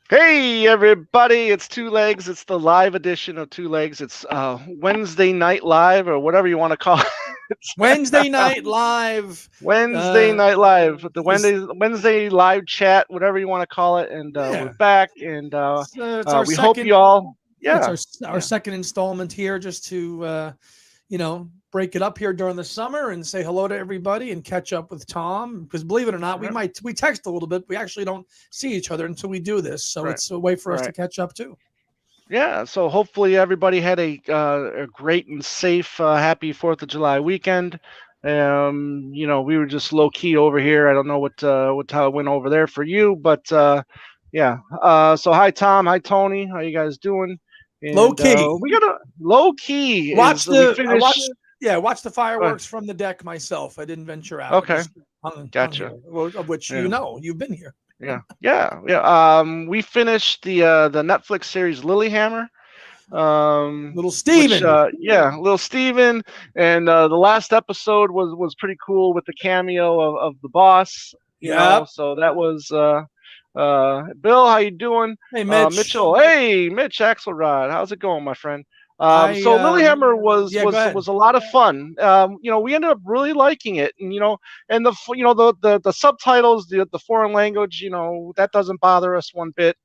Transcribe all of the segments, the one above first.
Hey everybody, it's Two Legs. It's the live edition of Two Legs. It's Wednesday Night Live or whatever you want to call it. It's Wednesday night live. Wednesday Uh, Night Live, the is Wednesday live chat, whatever you want to call it. And we're yeah. back, and It's our we hope second. you all, It's yeah, our yeah, second installment here, just to break it up here during the summer and say hello to everybody and catch up with Tom. Because believe it or not, right, we text a little bit. We actually don't see each other until we do this, so right, it's a way for us to right. catch up too. Yeah, so hopefully everybody had a great and safe, happy Fourth of July weekend. We were just low key over here. I don't know what how it went over there for you, but yeah. So hi Tom, hi Tony, how you guys doing? Low And key. we got a low key is Watch that we the I watched finished. Yeah, watch the Uh, fireworks from the deck myself. I didn't venture out. I okay, just hung gotcha. here, of which Yeah, you've been here. yeah. We finished the Netflix series Lilyhammer. Little Which Steven. little Steven, and the last episode was pretty cool with the cameo of the boss, Yep. so that was Bill, how you doing? Hey, Mitch. Mitchell, hey Mitch Axelrod, how's it going, my friend? I So Lilyhammer was Yeah, go was ahead. was a lot of fun. We ended up really liking it, and and the subtitles, the foreign language, that doesn't bother us one bit.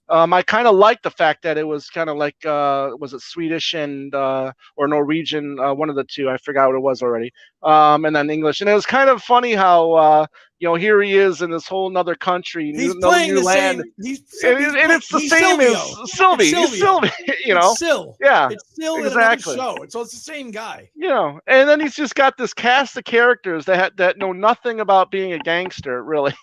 I kind of like the fact that it was kind of like was it Swedish and or Norwegian, one of the two. I forgot what it was already. And then English, and it was kind of funny how here he is in this whole another country, He's another playing new the land, same. and it's the He's same as Silvio. It's Sylvie. He's Silvio. Sylvie, It's Sil. yeah, It's Sil in another exactly. show. It's the same guy. And then he's just got this cast of characters that know nothing about being a gangster, really,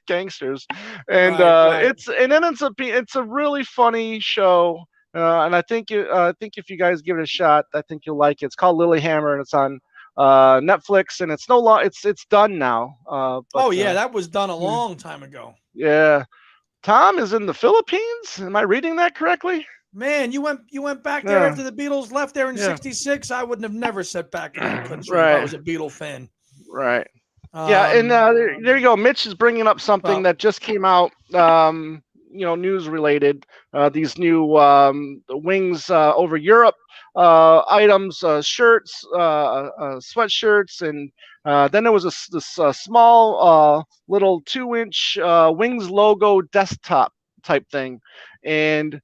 gangsters, and Right, right. it's a really funny show, and I think if you guys give it a shot, I think you'll like it. It's called Lilyhammer, and it's on Netflix, and it's no long, it's done now, but Oh yeah, that was done a long time ago. yeah, Tom is in the Philippines. Am I reading that correctly? Man, you went back there Yeah, after the Beatles left there in yeah, '66. I wouldn't have never set back in that country if I right, was a Beatle fan. right. Yeah, and Um, there you go. Mitch is bringing up something well, that just came out, news related. These new wings over Europe items, shirts, sweatshirts, and then there was this small little 2-inch wings logo desktop type thing, and.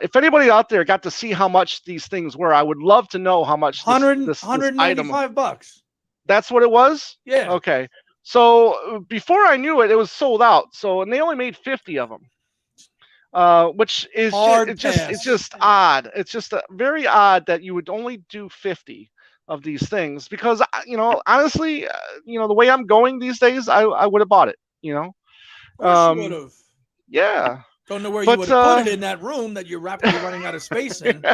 If anybody out there got to see how much these things were, I would love to know how much this item. $195. That's what it was? Yeah, Okay. So before I knew it, it was sold out. So and they only made 50 of them, which is hard it's pass. just odd. It's just very odd that you would only do 50 of these things because honestly, the way I'm going these days, I would have bought it. Of course you would Um, have. yeah, Don't know where you but would have put it in that room that you're rapidly running out of space in.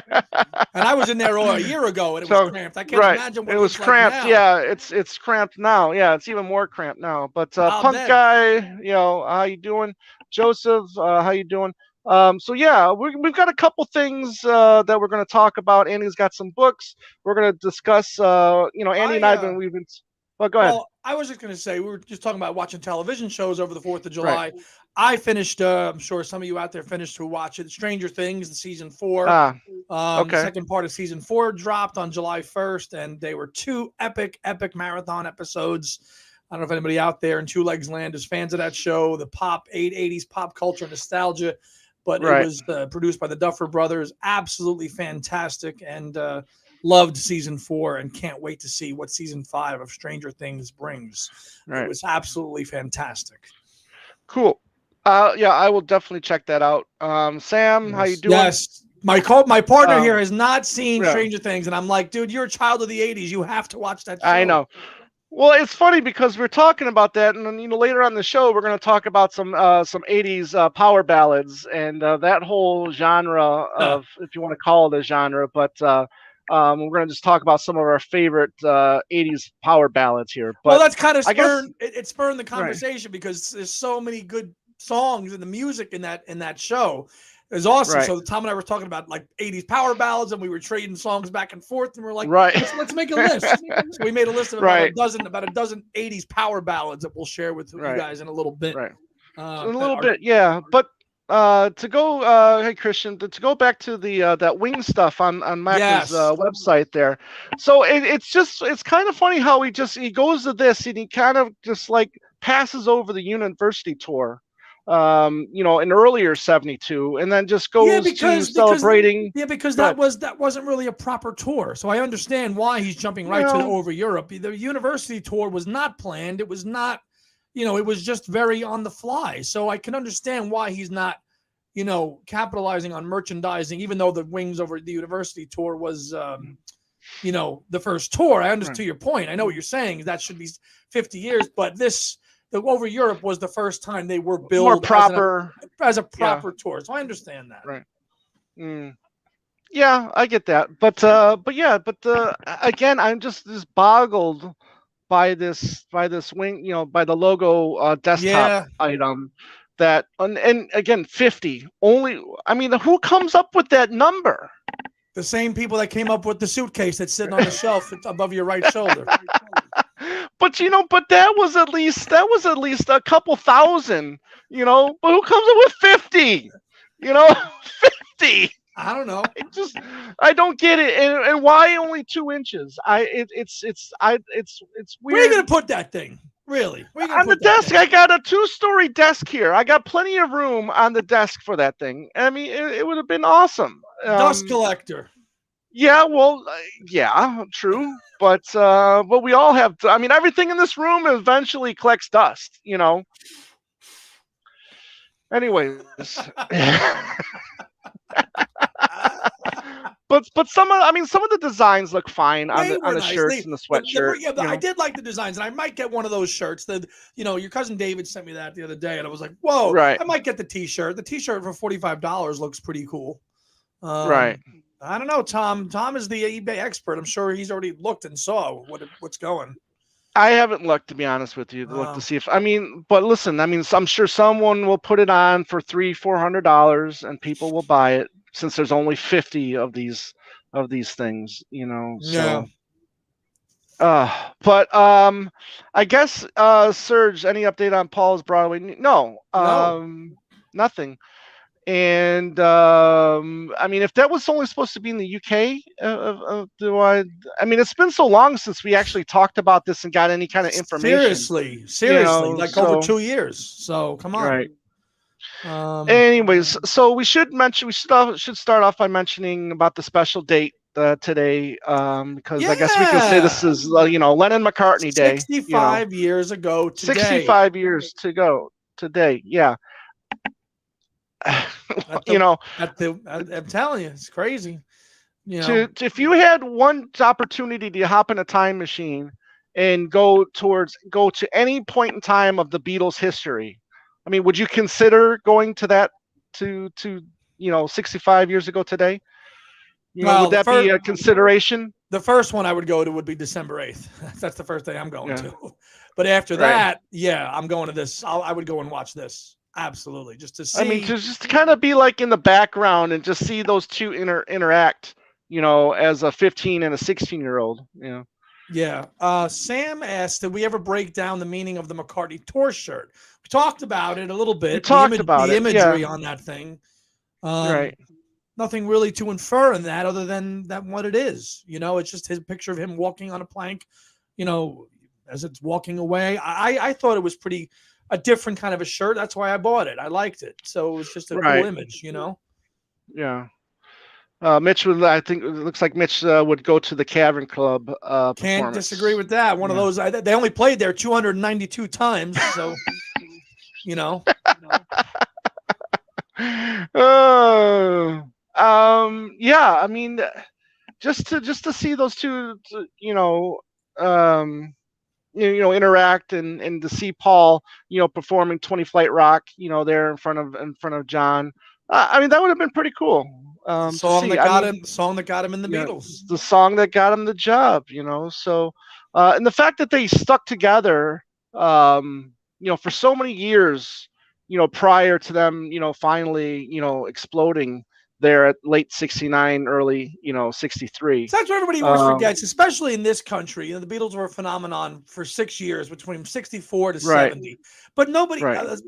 And I was in there a year ago, and it was so cramped. I can't right, imagine what it it was looks like cramped. now. Yeah, it's cramped now. Yeah, it's even more cramped now. But I'll punk bet. guy, how you doing? Joseph, how you doing? So yeah, we've got a couple things that we're going to talk about. Andy's got some books. We're going to discuss. Andy and I I've been we've been. Well, go ahead. Well, I was just going to say we were just talking about watching television shows over the 4th of Right. July. I finished. I'm sure some of you out there finished to watch it. Stranger Things, the season 4. Ah, The okay. second part of season 4 dropped on July 1st, and they were two epic marathon episodes. I don't know if anybody out there in Two Legs Land is fans of that show, the 80s pop culture nostalgia, but it Right. was produced by the Duffer Brothers. Absolutely fantastic, and loved season 4 and can't wait to see what season 5 of Stranger Things brings. It Right. was absolutely fantastic. Cool. Yeah, I will definitely check that out. Sam, how you Yes. doing? Yes. My partner here Um, has not seen yeah, Stranger Things, and I'm like, dude, you're a child of the '80s. You have to watch that I show. know. Well, it's funny because we're talking about that, and then later on the show we're going to talk about some '80s power ballads and that whole genre Huh. of, if you want to call it a genre. But we're going to just talk about some of our favorite '80s power ballads here. Well, But that's kind of I guess it spurred the right, conversation because there's so many good songs and the music in that show is awesome. right, So Tom and I were talking about like '80s power ballads, and we were trading songs back and forth, and we're like, right, let's make a list. So we made a list of right, about a dozen '80s power ballads that we'll share with you right, guys in a little bit. right. So Uh, in a little our, bit, yeah. But to go, hey Christian, to go back to the that wing stuff on Macca's Yes. website there. So it's kind of funny how he goes to this and he kind of just like passes over the university tour, in earlier '72, and then just Yeah, goes to celebrating. because But that wasn't really a proper tour. So I understand why he's jumping right to the well, over Europe. The university tour was not planned. It was not, it was just very on the fly. So I can understand why he's not, capitalizing on merchandising, even though the Wings over the university tour was the first tour. I understand right. to your point. I know what you're saying. That should be 50 years, but the over Europe was the first time they were More billed proper. as a Yeah, proper tour. So I understand that. right. Mm. Yeah, I get that, but yeah, but again, I'm just boggled by this wing, by the logo desktop Yeah, item that, and again, 50 only. I mean, who comes up with that number? the same people that came up with the suitcase that's sitting on the shelf above your right shoulder. But but that was at least a couple thousand, but who comes up with 50? You know, 50. I don't know. I don't get it, and why only 2 inches? It's Where are you weird. going to put that thing? Really? Where are you going On to the put that desk, thing? I got a 2-story desk here. I got plenty of room on the desk for that thing. I mean, it would have been awesome. Dust collector. Yeah, well, yeah, true, but we all have. I mean, everything in this room eventually collects dust. Anyways, but some of the designs look fine on They the were nice. shirts and the sweatshirt. Yeah, I did like the designs, and I might get one of those shirts. That your cousin David sent me that the other day, and I was like, "Whoa!" Right, I might get the T-shirt. The T-shirt for $45 looks pretty cool. right. I don't know, Tom. Tom is the eBay expert. I'm sure he's already looked and saw what's going. I haven't looked, to be honest with you, to look to Uh, see if, I mean, but listen, I mean, I'm sure someone will put it on for $300-400, and people will buy it since there's only 50 of these things. yeah. So, but I guess, Serge, any update on Paul's Broadway? No, No. nothing. And I mean, if that was only supposed to be in the UK, do I mean, it's been so long since we actually talked about this and got any kind of information. Seriously, like over So 2 years. So come on. right. Um, Anyways, so we should start off by mentioning about the special date today, because I guess we can say this yeah, is Lennon McCartney Day. 65 years ago today. 65 years to go today. Yeah. At you the know I'm telling you, it's crazy. if you had one opportunity to hop in a time machine and go to any point in time of the Beatles history, I mean, would you consider going to that, to 65 years ago today? Would Well, that be a consideration? the first one I would go to would be December 8th. That's the first day I'm going Yeah, to. But after right. that, yeah, I'm going to this. I would go and watch this. Absolutely. Just to I mean, see. just to kind of be like in the background and just see those two interact, as a 15 and a 16-year-old. Yeah. Sam asked, did we ever break down the meaning of the McCartney tour shirt? We talked about it a little We bit. talked about The it. Yeah, imagery on that thing. Um, right. Nothing really to infer in that other than what it is. It's just his picture of him walking on a plank, as it's walking away. I thought it was a different kind of a shirt. That's why I bought it. I liked it. So it was just a cool Right. image. Yeah. Mitch would. I think it looks like Mitch would go to the Cavern Club Can't disagree performance. with that. One of Yeah. those. They only played there 292 times. So, you know, Oh, yeah. I mean, just to see those two, um, interact, and to see Paul, performing 20 Flight Rock, there in front of John. I mean, that would have been pretty cool. the To song see. that I got mean, him, in the yeah, Beatles. the song that got him the job. So, and the fact that they stuck together, for so many years, prior to them, finally, exploding, there at late '69, early 63. So that's what everybody always Um, forgets, especially in this country. The Beatles were a phenomenon for 6 years, between 64 to right, 70. But nobody, right,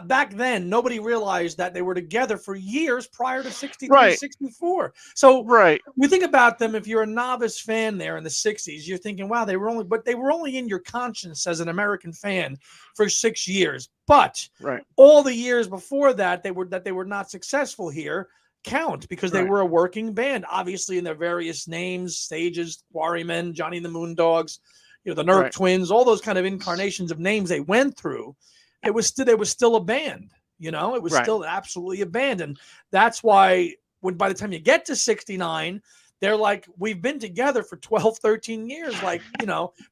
back then, nobody realized that they were together for years prior to 63, right, 64. So right, you think about them, if you're a novice fan there in the 60s, you're thinking, wow, they were only in your conscience as an American fan for 6 years. But right, all the years before that, they were not successful here count, because they right, were a working band, obviously in their various names, stages, Quarrymen, Johnny and the Moondogs, the Nerve right, Twins, all those kind of incarnations of names they went through. It was still a band, it was right, still absolutely a band. And that's why by the time you get to 69, they're like, we've been together for 12, 13 years. Like,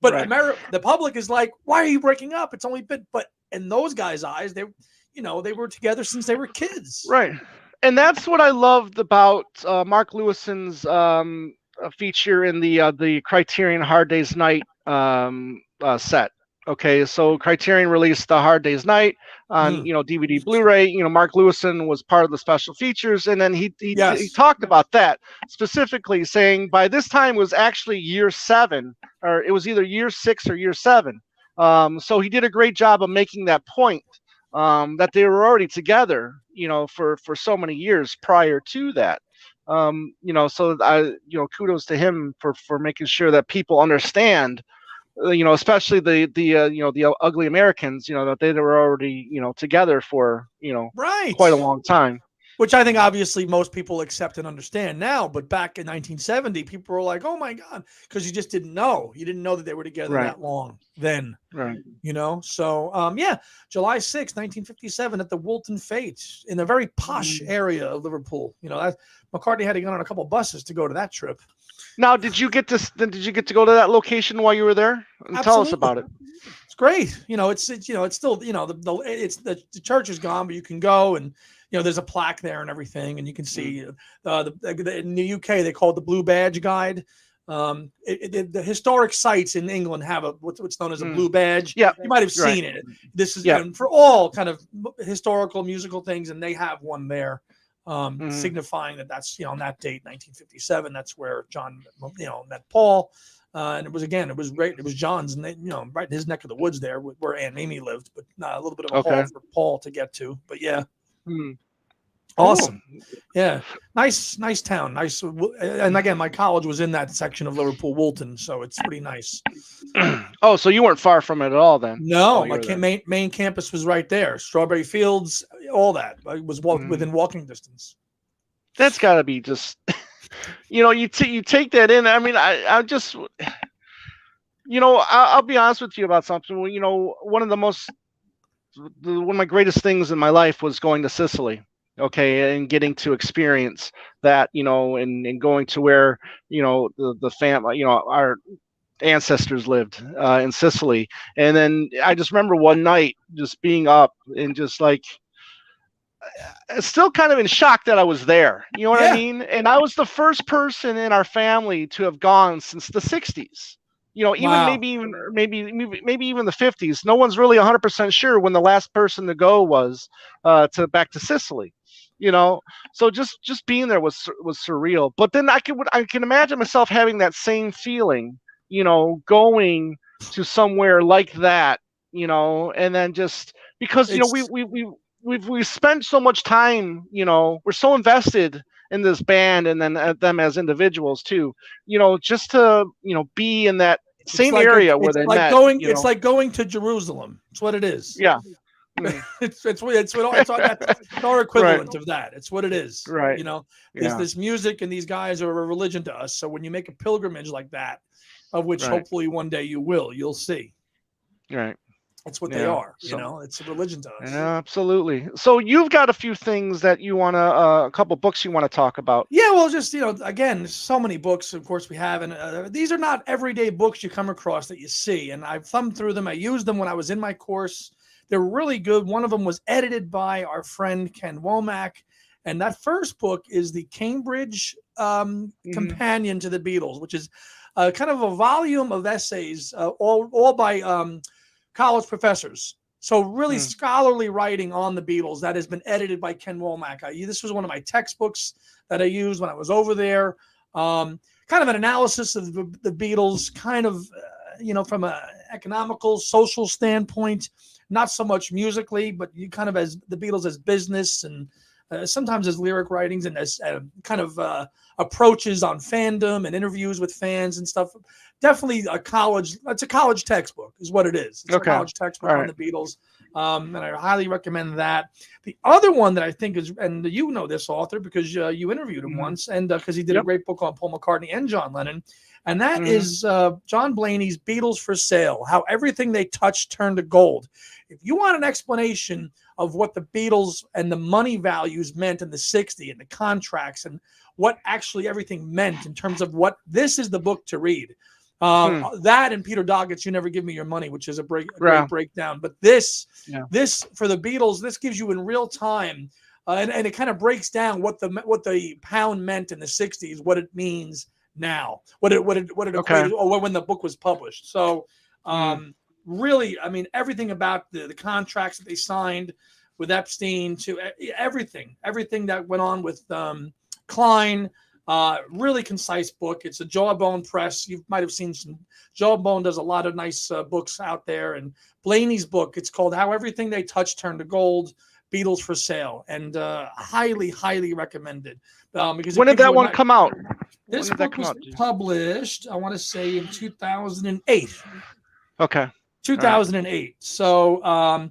but right, the public is like, why are you breaking up? It's only been, but in those guys' eyes, they were together since they were kids. right. And that's what I loved about Mark Lewison's feature in the Criterion Hard Day's Night set. Okay, so Criterion released the Hard Day's Night on Mm. DVD, Blu-ray. Mark Lewison was part of the special features, and then he Yes. talked about that specifically, saying by this time it was actually year 7, or it was either year 6 or year 7. So he did a great job of making that point, that they were already together, for so many years prior to that. So kudos to him for making sure that people understand, especially the ugly Americans, that they were already, together for, quite a Right. long time. Which I think obviously most people accept and understand now, but back in 1970, people were like, "Oh my God," because you just didn't know. You didn't know that they were together Right. that long then. Right. So yeah, July 6, 1957, at the Woolton Fete, in a very posh Mhm. area of Liverpool. That McCartney had to get on a couple buses to go to that trip. Now, did you get to go to that location while you were there? And tell us Absolutely. about it. It's great. It's still, the church is gone, but you can go, and there's a plaque there and everything, and you can Mm. see in the UK they call it the Blue Badge Guide. The historic sites in England have what's known as a blue badge. Yeah. You might have Right. seen it. This is Yeah. for all kind of historical musical things, and they have one there, Mhm. signifying that's on that date, 1957. That's where John met Paul. And it was great. It was John's, and right in his neck of the woods there, where Aunt Amy lived, but a little bit of a haul Okay. for Paul to get to. But yeah, Mhm. Cool. awesome. Yeah, nice town. Nice, and again, my college was in that section of Liverpool, Woolton, so it's pretty nice. Oh, so you weren't far from it at all then? No, While you were there. main campus was right there. Strawberry Fields, all that. I was within walking distance. That's got to be just, you take that in. I mean, I just, I'll be honest with you about something. One of one of my greatest things in my life was going to Sicily. Okay, and getting to experience that, and going to where, the family, our ancestors lived in Sicily. And then I just remember one night just being up and just like, still kind of in shock that I was there. You know what I Yeah, mean? And I was the first person in our family to have gone since the 60s. Even wow. maybe even the 50s. No one's really 100% sure when the last person to go was to back to Sicily. So just being there was surreal. But then I can imagine myself having that same feeling, going to somewhere like that, and then just because It's we've spent so much time, we're so invested in this band, and then them as individuals too, just to be in that it's same like area where they met. it's like going to Jerusalem. It's what it is. Yeah. Mm. It's our Right. equivalent of that. It's what it is. Right. This Yeah. music and these guys are a religion to us. So when you make a pilgrimage like that, of which Right. hopefully one day you'll see. Right. That's what they Yeah. are. It's a religion to us. Yeah, absolutely. So you've got a few things that you want to, a couple books you want to talk about. Yeah, well, just again, there's so many books, of course, we have, and these are not everyday books you come across that you see. And I've thumbed through them. I used them when I was in my course. They're really good. One of them was edited by our friend Ken Womack, and that first book is the Cambridge Companion to the Beatles, which is kind of a volume of essays, all by college professors. So really Hmm. scholarly writing on the Beatles that has been edited by Ken Womack. This was one of my textbooks that I used when I was over there. Kind of an analysis of the Beatles, kind of, from an economical, social standpoint, not so much musically, but you kind of as the Beatles as business and sometimes as lyric writings and as kind of approaches on fandom and interviews with fans and stuff. Definitely it's a college textbook is what it is. It's a Okay. college textbook All on right. the Beatles. And I highly recommend that. The other one that I think is, and you know this author because you interviewed him Hmm. once, and because he did a Yep. great book on Paul McCartney and John Lennon, and that Hmm. is John Blaney's Beatles for Sale, How Everything They Touched Turned to Gold. If you want an explanation of what the Beatles and the money values meant in the 60s and the contracts and what actually everything meant in terms of what, this is the book to read. Hmm. That and Peter Doggett's You Never Give Me Your Money, which is a great Yeah. breakdown. But this Yeah. for the Beatles, this gives you in real time, and it kind of breaks down what the pound meant in the 60s, what it means now, what it Okay. equated, or when the book was published. So Hmm. really, I mean, everything about the contracts that they signed with Epstein to everything that went on with Klein. Really concise book. It's a Jawbone press. You might have seen some. Jawbone does a lot of nice books out there. And Blaney's book, it's called How Everything They Touch Turned to Gold, Beatles for Sale. And highly, highly recommended. Because it When did gives that you one come out? When This did that book come was out? published, I want to say, in 2008. Okay. All right. 2008. So,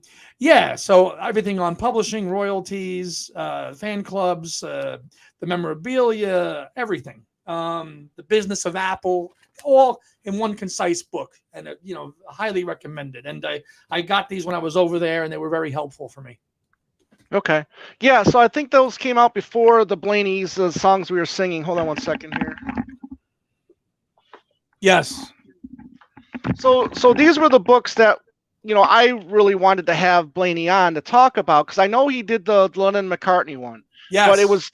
so everything on publishing, royalties, fan clubs, the memorabilia, everything. The business of Apple, all in one concise book, and highly recommended. And I got these when I was over there, and they were very helpful for me. Okay. Yeah. So I think those came out before the Blaney's songs we were singing. Hold on one second here. Yes. So these were the books that I really wanted to have Blaney on to talk about because I know he did the Lennon McCartney one. Yes. But it was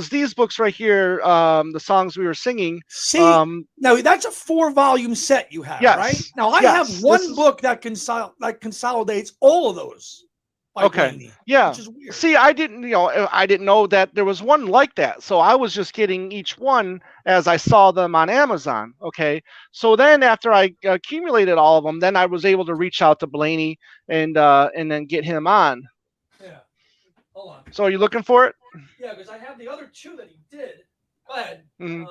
these books right here, the songs we were singing. See, now that's a 4-volume set you have, yes, right? Now I yes, have one book that consolidates all of those. Okay. Blaney, yeah. Which is weird. See, I didn't know that there was one like that. So I was just getting each one as I saw them on Amazon. Okay. So then after I accumulated all of them, then I was able to reach out to Blaney and then get him on. Yeah. Hold on. So are you looking for it? Yeah, because I have the other two that he did. Go ahead. Mm-hmm.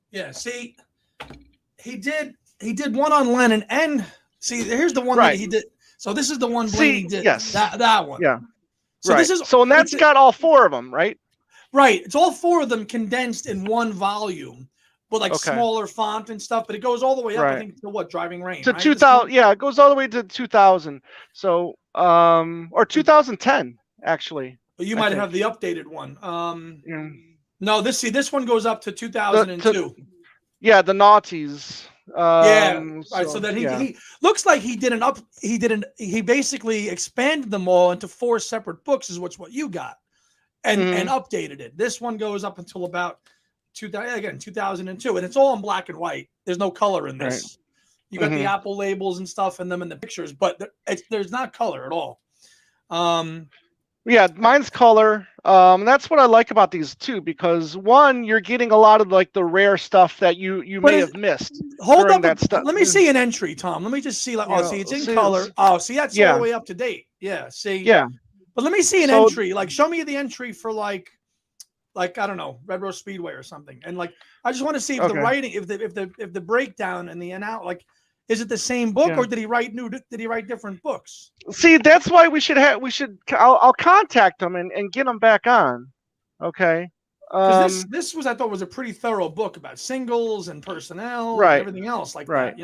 Yeah. See, he did one on Lennon, and see, here's the one that he did. So this is the one Blaney did. Yes. That one. Yeah. So right. this is and that's got all 4 of them, right? Right. It's all 4 of them condensed in one volume, but smaller font and stuff. But it goes all the way up. I think to what, Driving Rain? To right? 2000. Yeah, it goes all the way to 2000. So or 2010 actually. But you might have the updated one. No, this one goes up to 2002. Yeah, the Naughties. Right. So then he looks like he basically expanded them all into 4 separate books, is what you got, and updated it. This one goes up until about 2002, and it's all in black and white. There's no color in this. Right. You got the Apple labels and stuff in them in the pictures, but there's not color at all. Yeah, mine's color. That's what I like about these too, because one, you're getting a lot of the rare stuff that you may have missed. Hold up, that stuff. Let me see an entry, Tom. Let me just see. See, it's in color. Oh, see, that's all the way up to date. Yeah, see. Yeah. But let me see an entry. Show me the entry for like I don't know, Red Rose Speedway or something. And I just want to see if the writing, if the breakdown and the is it the same book or did he write different books? See, that's why I'll contact him and get him back on. Okay. This I thought was a pretty thorough book about singles and personnel and everything else that.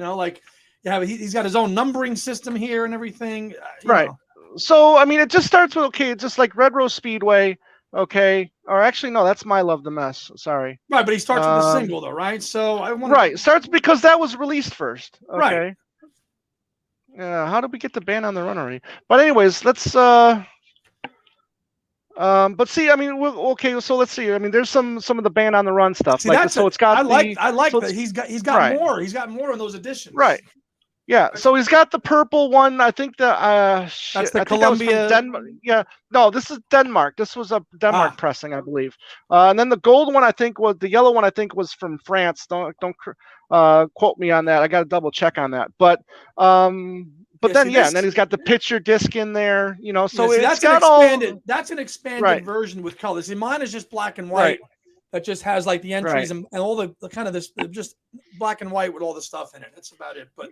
He's got his own numbering system here and everything. Right. So, I mean, it just starts with, just like Red Rose Speedway. Okay. Or actually, no, that's My Love the Mess. Sorry. Right, but he starts with a single, though, right? So I want. Right, starts because that was released first. Okay. Right. Yeah. How did we get the band on the run already? But anyways, let's. But see, I mean, so let's see. I mean, there's some of the band on the run stuff. See, it's got. I like that. He's got more. He's got more in those editions. Right. Yeah, so he's got the purple one. I think the That's shit. the I think that was from Columbia. Denmark. Yeah, no, this is Denmark. This was a Denmark Ah, pressing, I believe. And then the gold one, I think was the yellow one. I think was from France. Don't quote me on that. I got to double check on that. But yeah. See then yeah, and then this. he's got the picture disc in there. Yeah. So See, it's got all That's an expanded right, version with colors. See, mine is just black and right, white. That just has like the right. entries and all the kind of this just black and white with all the stuff in it. That's about it. But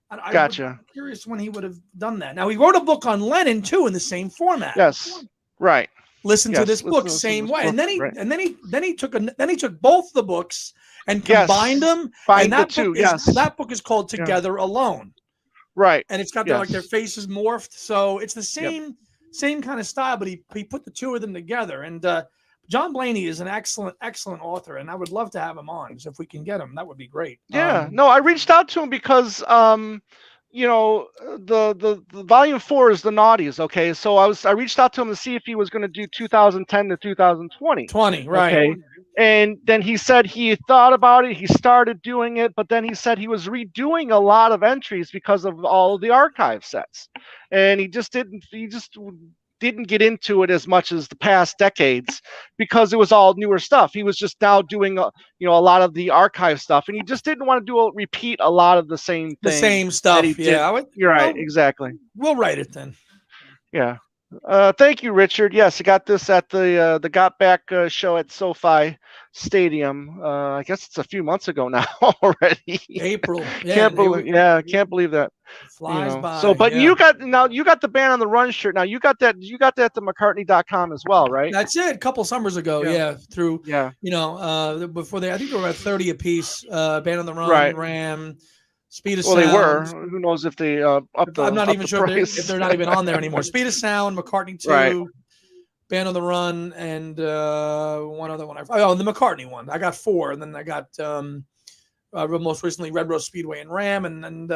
I would Gotcha. curious when he would have done that. Now he wrote a book on Lennon too in the same format. Yes. Right. Listen to Yes. this book Listen to same this way, book. and then Right. he took both the books and combined Yes. them. And Find the two. Yes. that book is called Yeah. Together Alone, Right. and it's got their Yes. faces morphed. So it's the Yep. same kind of style, but he put the two of them together. And John Blaney is an excellent author, and I would love to have him on. So if we can get him, that would be great. Yeah. No, I reached out to him because the volume 4 is the naughties. Okay, so I reached out to him to see if he was going to do 2010 to 2020. 20, right? Okay, and then he said he thought about it. He started doing it, but then he said he was redoing a lot of entries because of all of the archive sets, and he just didn't get into it as much as the past decades because it was all newer stuff. He was just now doing a lot of the archive stuff, and he just didn't want to repeat a lot of the same The thing same that stuff. he did. Yeah, You're right, exactly. We'll write it then. Yeah. Thank you, Richard. Yes, I got this at the Got Back show at SoFi Stadium. I guess it's a few months ago now already. April. Yeah, can't believe that. Flies by. So, but yeah. you got the Band on the Run shirt. Now you got that at the McCartney.com as well, right? That's it. A couple summers ago, through before I think they were about 30 a piece. Band on the Run, Right. Ram, Speed of Well, Sound. they were. Who knows if they I'm not even sure price. if they're not even on there anymore. Speed of Sound, McCartney 2, Right. Band on the Run, and one other one. The McCartney one. I got 4, and then I got most recently Red Rose Speedway and Ram, and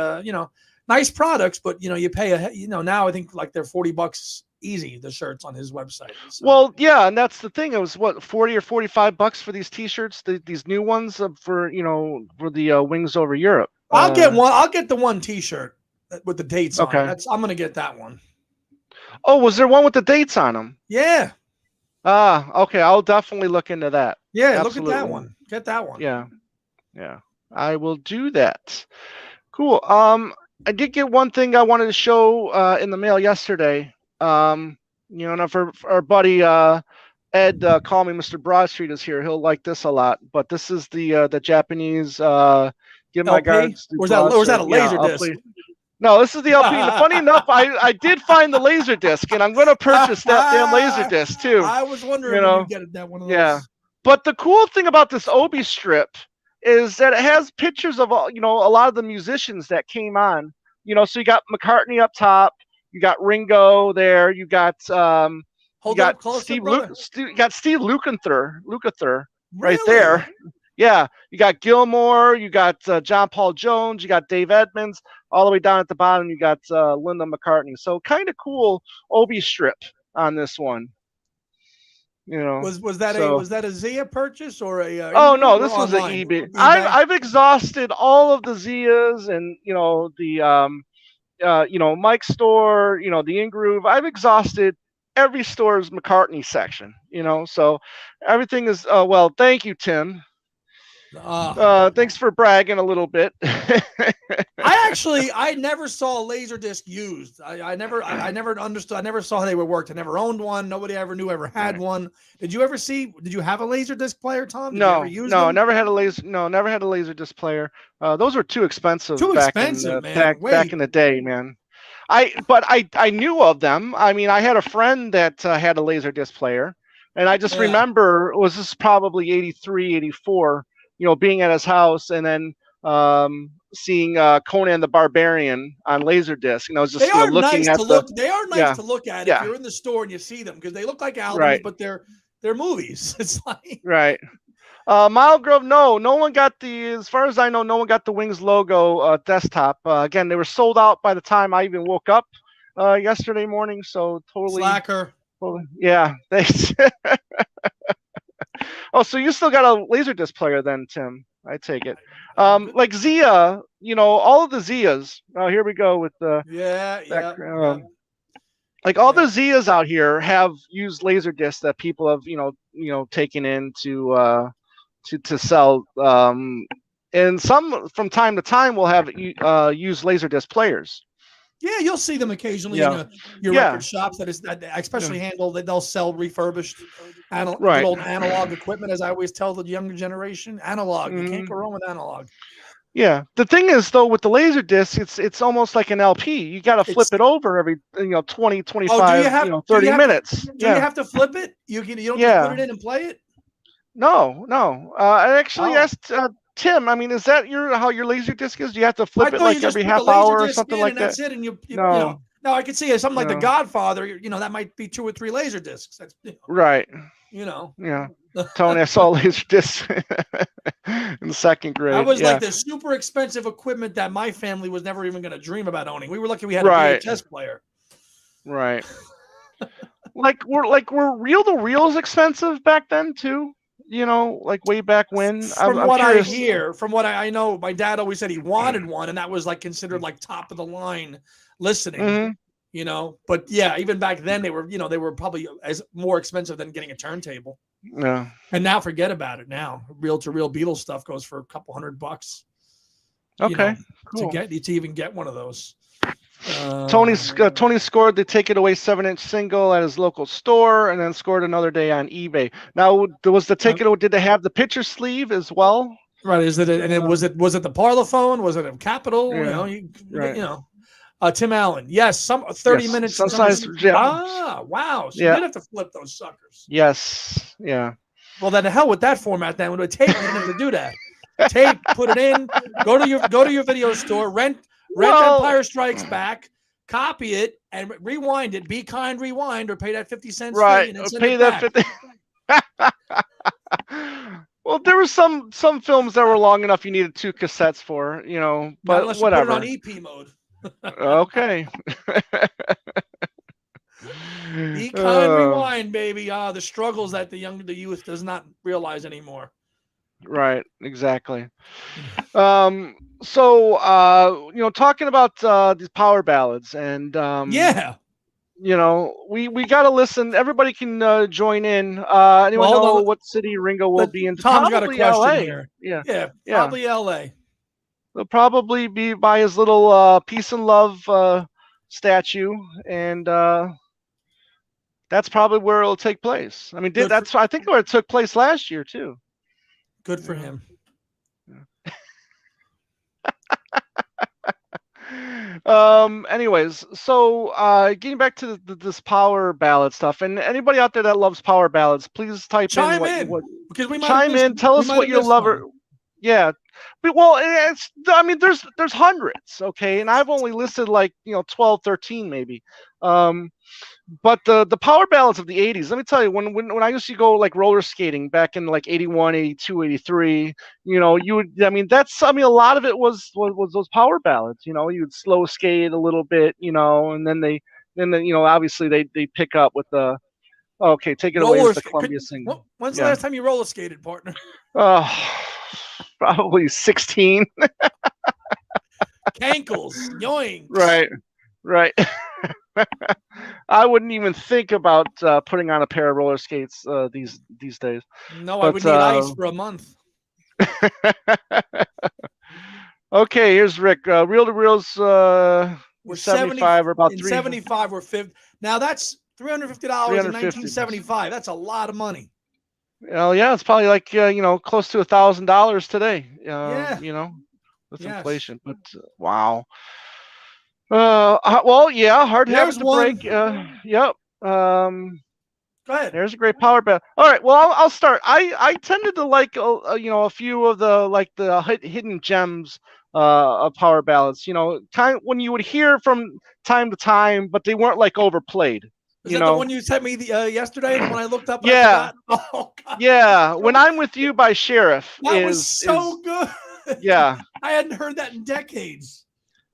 nice products, but you pay now I think like they're $40 easy, the shirts on his website. So. Well, yeah, and that's the thing. It was what, $40 or $45 for these T-shirts, these new ones for the Wings Over Europe. I'll get one. I'll get the one T-shirt with the dates on it. I'm gonna get that one. Oh, was there one with the dates on them? Yeah. Okay. I'll definitely look into that. Yeah, Absolutely. Look at that one. Get that one. Yeah. I will do that. Cool. I did get one thing I wanted to show in the mail yesterday. For our buddy Ed, call me Mr. Broadstreet is here. He'll like this a lot. But this is the Japanese. Give my regards. Or is that a laser disc? No, this is the LP. And funny enough, I did find the laser disc, and I'm going to purchase that damn laser disc too. I was wondering when you get that one of those. Yeah. But the cool thing about this Obi strip is that it has pictures of a lot of the musicians that came on. So you got McCartney up top, you got Ringo there, you got Steve Lukather right there. Yeah, you got Gilmore, you got John Paul Jones, you got Dave Edmunds, all the way down at the bottom you got Linda McCartney. So kind of cool Obi strip on this one. Was that a Zia purchase or a? Oh no, this was an eBay. I've exhausted all of the Zias and the Mike's store, the InGroove. I've exhausted every store's McCartney section. So everything is well. Thank you, Tim. Thanks for bragging a little bit. I never saw a laser disc used. I never understood. I never saw how they were worked. I never owned one. Nobody I ever knew ever had one. Did you have a laser disc player, Tom? No, never had a laser. No, never had a laser disc player. Those were too expensive. Man. Back in the day, man. I knew of them. I mean, I had a friend that had a laser disc player, and I just remember this is probably 83, 84. Being at his house and then seeing Conan the Barbarian on Laserdisc, and I was just looking at They are nice to look at if you're in the store and you see them because they look like albums, but they're movies. It's like Mile Grove. No one got as far as I know, no one got the Wings logo desktop. Again, they were sold out by the time I even woke up yesterday morning. So totally slacker. Yeah, thanks. Oh, so you still got a Laserdisc player then, Tim? I take it. Like Zia, all of the Zias. Oh, here we go with the Yeah, yeah, yeah, background. Like all the yeah. Zias out here have used laser discs that people have taken in to sell. And some from time to time will have used laser disc players. Yeah, you'll see them occasionally in Yeah, your record yeah, shops that yeah. especially handle that they'll sell refurbished good Right. old analog equipment. As I always tell the younger generation, analog. You can't Hmm. go wrong with analog. Yeah. The thing is though with the laser disc, it's almost like an LP. You got to flip It's it over every 20, oh, do you 25, have 30 minutes. do you Yeah. have to flip it? You don't just put Yeah. it in and play it. No, no. I actually Oh, asked Tim. I mean, is that how your laser disc is? Do you have to I flip it thought you like just every put the half laser hour or disc something in like and that? that's it. And you know. No, Now I could see something like The no. Godfather. That might be 2 or 3 laser discs. That's Right. you know. Yeah. Tony, I saw laser disc in second That grade. was like Yeah. the super expensive equipment that my family was never even going to dream about owning. We were lucky we had a Right. VHS player. Right. Were reel to reels expensive back then too? Like way back when. From I'm what I curious. hear, from what I know, my dad always said he wanted one, and that was like considered like top of the line listening. Hmm. But yeah, even back then they were probably as more expensive than getting a turntable. Yeah. And now forget about it. Now reel to reel Beatles stuff goes for a couple $100. You Okay. know, Cool. to even get one of those. Tony scored the Take It Away 7-inch single at his local store, and then scored another day on eBay. Now, was the Take It Away? Did they have the picture sleeve as well? Right? Is it? And it was it the Parlophone? Was it a Capital? Yeah. You Right. know. Tim Allen, yes, some 30 Yes. minutes and some Sometimes. Yeah. wow. So you Yeah. did have to flip those suckers. Yes. Yeah. Well, then the hell with that format. Then with a tape, you didn't have to do that. Tape, put it in. Go to your video store, rent Well. Empire Strikes Back, copy it, and rewind it. Be kind, rewind, or pay that 50 cents fee, Right. and then send Pay it that back. 50. Well, there were some films that were long enough you needed 2 cassettes for, Not but unless you put it on whatever. EP mode. Okay. Be kind, Uh, rewind, baby. The struggles that the youth does not realize anymore. right, exactly. So talking about these power ballads, and Yeah. we got to listen. Everybody can join in. Well, Anyone hold know on. what city Ringo will be in? Tom's got a Probably question L.A. here. Yeah, Yeah, yeah. probably L.A. They'll probably be by his little peace and love statue, and that's probably where it'll take place. I mean, Good for I think where it took place last year too. good for Yeah. him. Anyways, so getting back to this power ballad stuff, and anybody out there that loves power ballads, please type in Chime what in because chime in, tell us what your lover. one. Yeah, but well, I mean, there's hundreds, okay, and I've only listed like 12, 13 maybe. But the power ballads of the 80s, let me tell you, when I used to go like roller skating back in like 81, 82, 83, a lot of it was those power ballads. You'd slow skate a little bit, and then obviously they pick up with the, okay, Take It Away is the Columbia single. When's the Yeah. last time you roller skated, partner? Oh, probably 16. Cankles, yoinks. Right, right. I wouldn't even think about putting on a pair of roller skates these days. No, I But would need ice for a month. okay, here's Rick. Reel to reels. We're 75 or about in 3. 75 or 50. Now that's $350 in 1975. That's a lot of money. Well, yeah, it's probably like close to $1,000 today. Yeah. With Yes. inflation. But wow. Well, yeah, hard habit There's to one. break. Yep. Go ahead. There's a great power ballad. All right, well, I'll start. I tended to like a few of the hidden gems of power ballads. Kind of when you would hear from time to time, but they weren't like overplayed. Is that the one you sent me yesterday? The one I looked up. And Yeah. I forgot? Oh, God. Yeah. When I'm With You by Sheriff. That was so good. Yeah. I hadn't heard that in decades.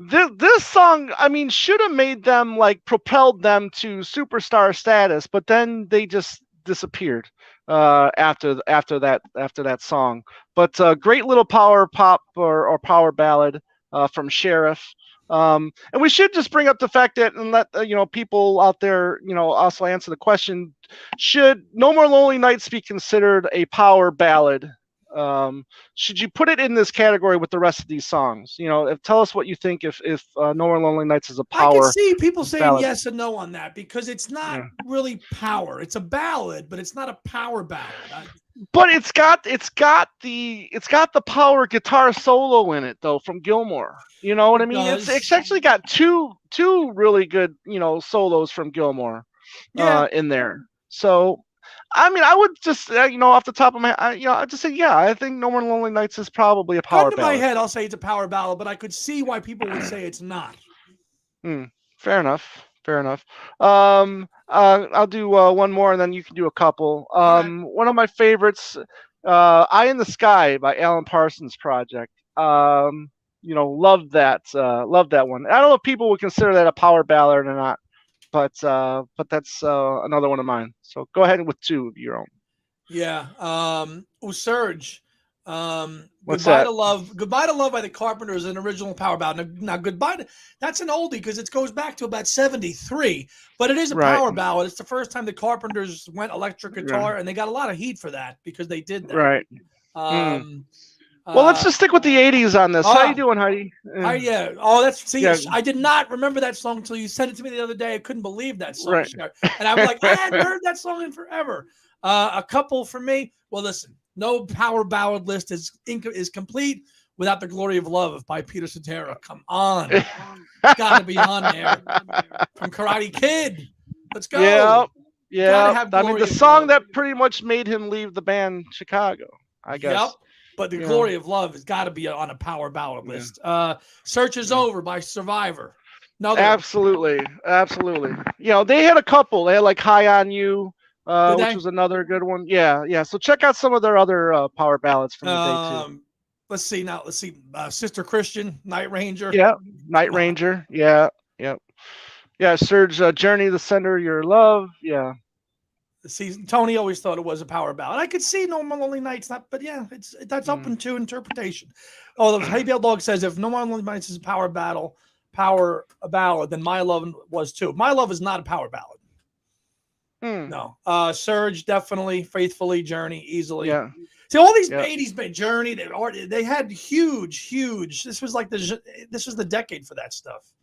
This song, I mean, should have made them propelled them to superstar status, but then they just disappeared after that song. But great little power pop or power ballad. from Sheriff. And we should just bring up the fact that, and let people out there also answer the question: should "No More Lonely Nights" be considered a power ballad? Should you put it in this category with the rest of these songs? Tell us what you think if "No More Lonely Nights" is a I can power see people saying ballad. yes and no on that because it's not Yeah. really power. It's a ballad, but it's not a power ballad. But it's got the power guitar solo in it though from Gilmore. You know what I It mean? It's does. actually got two really good solos from Gilmore Yeah. in there. So I mean, I would just off the top of my I'd just say yeah, I think "No More Lonely Nights" is probably a Gun power to my ballad. head, I'll say it's a power ballad, but I could see why people would say it's not. Hmm. Fair enough. Fair enough. I'll do one more, and then you can do a couple. Okay. One of my favorites, "Eye in the Sky" by Alan Parsons Project. Love that one. I don't know if people would consider that a power ballad or not, but that's another one of mine. So go ahead with two of your own. Yeah. Surge. What's that? Goodbye to Love by the Carpenters, an original power ballad. Now that's an oldie because it goes back to about 73, but it is a Right. power ballad. It's the first time the Carpenters went electric Yeah. guitar, and they got a lot of heat for that because they did that. Right. Hmm. Um, Well, let's uh, just stick with the '80s on this. How you ah, doing, Heidi? yeah. Oh, Yeah. I did not remember that song until you sent it to me the other day. I couldn't believe that song, Right. and I'm like, I hadn't heard that song in forever. A couple for me. Well, listen, no power ballad list is complete without "The Glory of Love" by Peter Cetera. Come on, got to be on there. From Karate Kid. Let's go. Yeah. Gotta Yeah. have I mean, "Glory the of song Love." that pretty much made him leave the band Chicago, I Yep. guess. But "The Yeah. Glory of Love" has got to be on a power ballad Yeah. list. "Search Is Over" by Survivor. Another. Absolutely. Absolutely. They had a couple. They had like "High on You," Did which they? was another good one. Yeah. Yeah. So check out some of their other power ballads from the day too. Let's see now. Let's see. Sister Christian, Night Ranger. Yeah. Night Come on. Ranger. Yeah. Yeah. Yeah. Surge, "Journey, the Center of Your Love." Yeah. See, Tony always thought it was a power ballad. I could see "No More Lonely Nights," not, but yeah, that's Mm. open to interpretation. Oh, the Haybale Dog says if "No More Lonely Nights" is a power ballad, then "My Love" was too. "My Love" is not a power ballad. Mm. No. Surge, definitely. Faithfully, Journey, easily. Yeah. See, all these Yeah. 80s band Journey, they had huge. This was the decade for that stuff.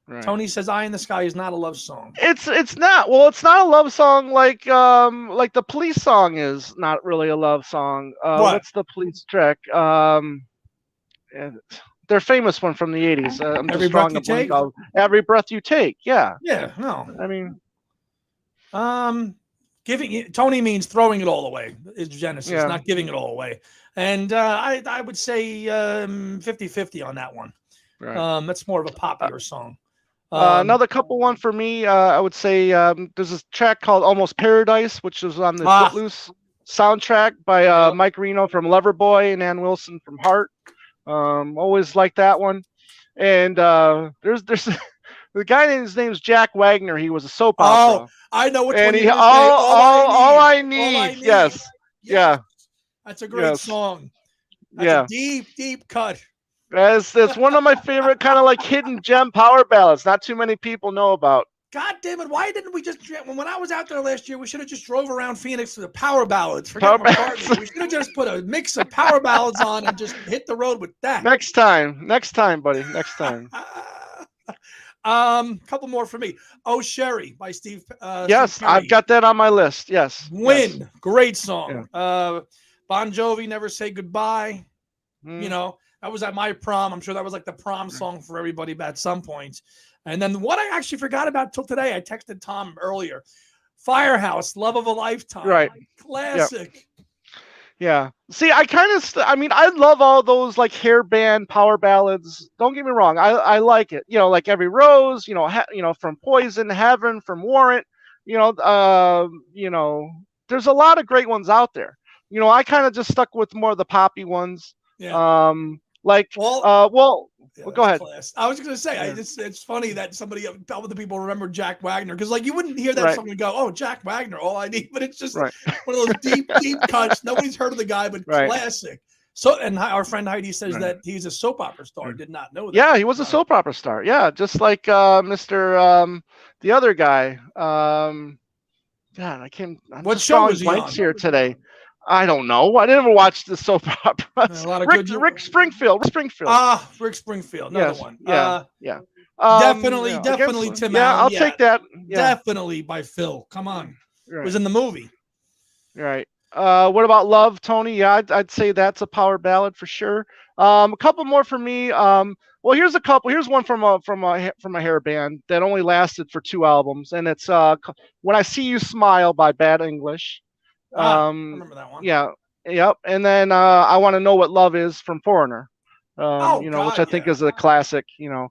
Right. Tony says "Eye in the Sky" is not a love song. It's not. Well, it's not a love song like the Police song is not really a love song. What? What's the Police track? Their famous one from the '80s. I'm Every just Breath drawing You a blank. Take? "Every Breath You Take." Yeah. Yeah, no. I mean, Tony means throwing it all away is Genesis, yeah. not giving it all away. And I would say 50-50 on that one. Right. That's more of a popular song. Another couple one for me. I would say there's this track called "Almost Paradise," which was on the Footloose soundtrack by Mike Reno from Loverboy and Ann Wilson from Heart. Always like that one. And there's the guy, his name's Jack Wagner. He was a soap opera. Oh, I know which and one he you're going to say. all I need. Yes. Yeah. That's a great song. That's a deep cut. That's one of my favorite kind of like hidden gem power ballads. Not too many people know about. God damn it! Why didn't we just? When I was out there last year, we should have just drove around Phoenix to the power ballads. Forget McCartney. We should have just put a mix of power ballads on and just hit the road with that. Next time, buddy. Next time. Couple more for me. "Oh Sherry" by Steve. Yes, Steve Perry. I've got that on my list. Yes. "Win," yes. Great song. Yeah. Bon Jovi, "Never Say Goodbye." That was at my prom. I'm sure that was like the prom song for everybody at some point. And then what I actually forgot about till today, I texted Tom earlier. Firehouse, "Love of a Lifetime." Right. Classic. Yeah. See, I love all those like hair band power ballads. Don't get me wrong. I like it. Like "Every Rose," from Poison, "Heaven" from Warrant. There's a lot of great ones out there. I kind of just stuck with more of the poppy ones. Yeah. Go ahead. I was going to say, it's funny that other people remember Jack Wagner because, like, you wouldn't hear that song and go, "Oh, Jack Wagner, all I need." But it's just one of those deep cuts. Nobody's heard of the guy, but classic. So, and our friend Heidi says Right. that he's a soap opera star. Did not know that. Yeah, he was a soap opera star. Yeah, just like Mr. The other guy. God, I can't. I'm What just show drawing was he blanks on? here today. I don't know. I never watched the soap A operas. lot of Rick good. Rick Springfield. Rick Springfield. Rick Springfield, another Yes. one. Yeah. Yeah. Definitely, I guess. definitely Tim Yeah, Allen. I'll Yeah, take that. Yeah. definitely by Phil. Come on, was Right. in the movie. Right. What about Love, Tony? Yeah, I'd say that's a power ballad for sure. A couple more for me. Well, here's a couple. Here's one from a hair band that only lasted for 2 albums, and it's "When I See You Smile" by Bad English. I Um, remember that one. yeah, yep. And then "I Want to Know What Love Is" from Foreigner. Oh Which I God, think yeah, is a classic,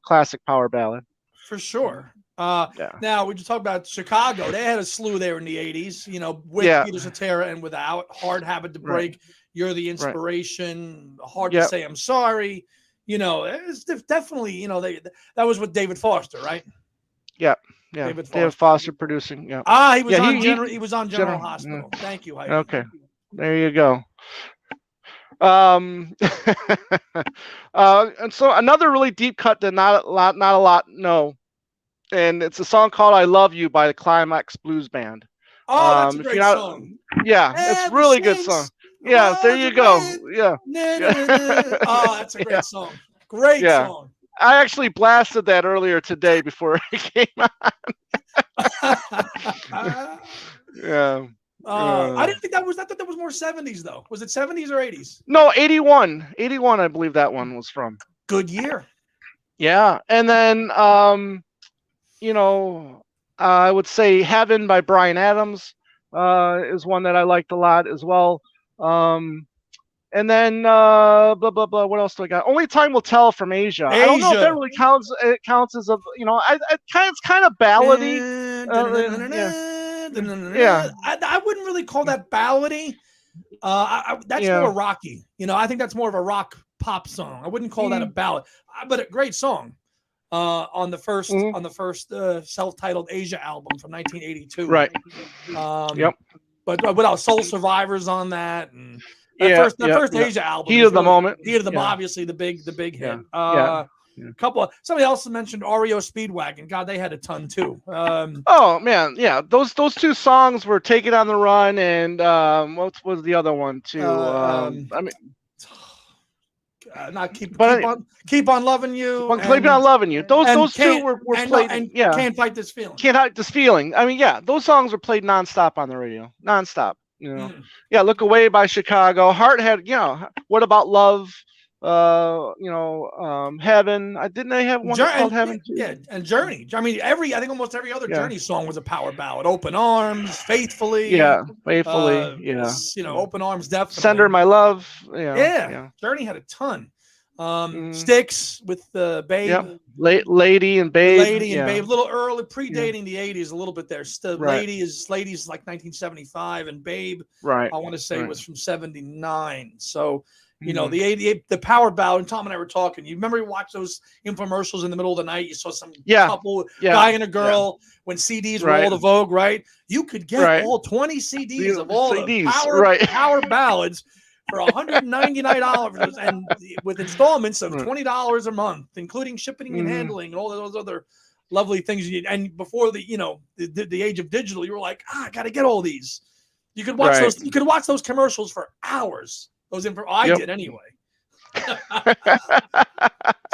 classic power ballad. for sure. Yeah, Now we just talk about Chicago. They had a slew there in the '80s. With yeah, Peter Cetera and without. Hard Habit to right, Break. You're the right. Inspiration. Hard to Yep, Say I'm Sorry. It's definitely that was with David Foster, right? yep, yeah. David David Foster. Foster producing. Yeah, He was yeah. on He General. He was on General general. Yeah. Hospital. Thank you, Heidi. Okay, there you go. Um, and so another really deep cut that not a lot know, and it's a song called "I Love You" by the Climax Blues Band. Oh, that's a If you're great not, song. yeah, it's Ever really good song. since the Yeah, there was you a go. red. Yeah, Na, na, na, na. yeah, Oh, that's a yeah, great song. Great yeah. song. I actually blasted that earlier today before it came out. Yeah. I didn't think that was. I thought that was more '70s though. Was it '70s or '80s? No, 81. 81, I believe that one was from. Good year. Yeah. And then you know, I would say "Heaven" by Brian Adams is one that I liked a lot as well. Um, and then blah blah blah. What else do I got? "Only Time Will Tell" from Asia. I don't know if that Asia. really counts. It counts as a it's kind of ballady. Yeah, yeah, I wouldn't really call that ballady. That's yeah. more rocky. I think that's more of a rock pop song. I wouldn't call that a Mm, ballad, but a great song. On the first mm, self-titled Asia album from 1982. right. Um, Yep. but without Soul Survivors on that, and that Yeah. first that Yeah. first Yeah. Asia album Heat is of the really moment. Heat of the Yeah. obviously the big hit. Yeah. Yeah. Yeah. Somebody else mentioned REO Speedwagon. God, they had a ton too. Oh man, yeah. Those two songs were "Take It on the Run" and what was the other one too? I mean, Not keep but keep on loving keep you on keeping on loving you. Those two can't were and no, played. and Yeah, can't fight this feeling. can't hide this feeling. I mean, yeah, those songs were played nonstop on the radio, nonstop. Mm. Yeah. "Look Away" by Chicago. Heart had. What About Love? "Heaven." I didn't they have one called "Heaven" too? Yeah, and Journey. I mean, I think almost every other Yeah. Journey song was a power ballad. Open Arms, Faithfully. Yeah. Faithfully. Yeah. Open Arms, "Send definitely. Her My Love." Yeah. Yeah, Yeah. Journey had a ton. Mm, Sticks with yep. Babe, Lady and Babe. Lady and Yeah. Babe, a little early, Yeah. predating the '80s a little bit there. Still, Right. Lady's like 1975, and Babe, Right. I want to say Right. was from '79. So. Mm, The '88, the power ballad, and Tom and I were talking. You remember you watch those infomercials in the middle of the night? You saw some yeah. couple, Yeah. guy and a Yeah. girl, when CDs were Right. all the vogue, right? You could get Right. all 20 CDs of The all CDs. the Right. power ballads for $199 and with installments of Right. $20 a month, including shipping and Mm, handling and all those other lovely things. And before the age of digital, you were like, I got to get all these. You could watch right. those. You could watch those commercials for hours. I Yep. did anyway.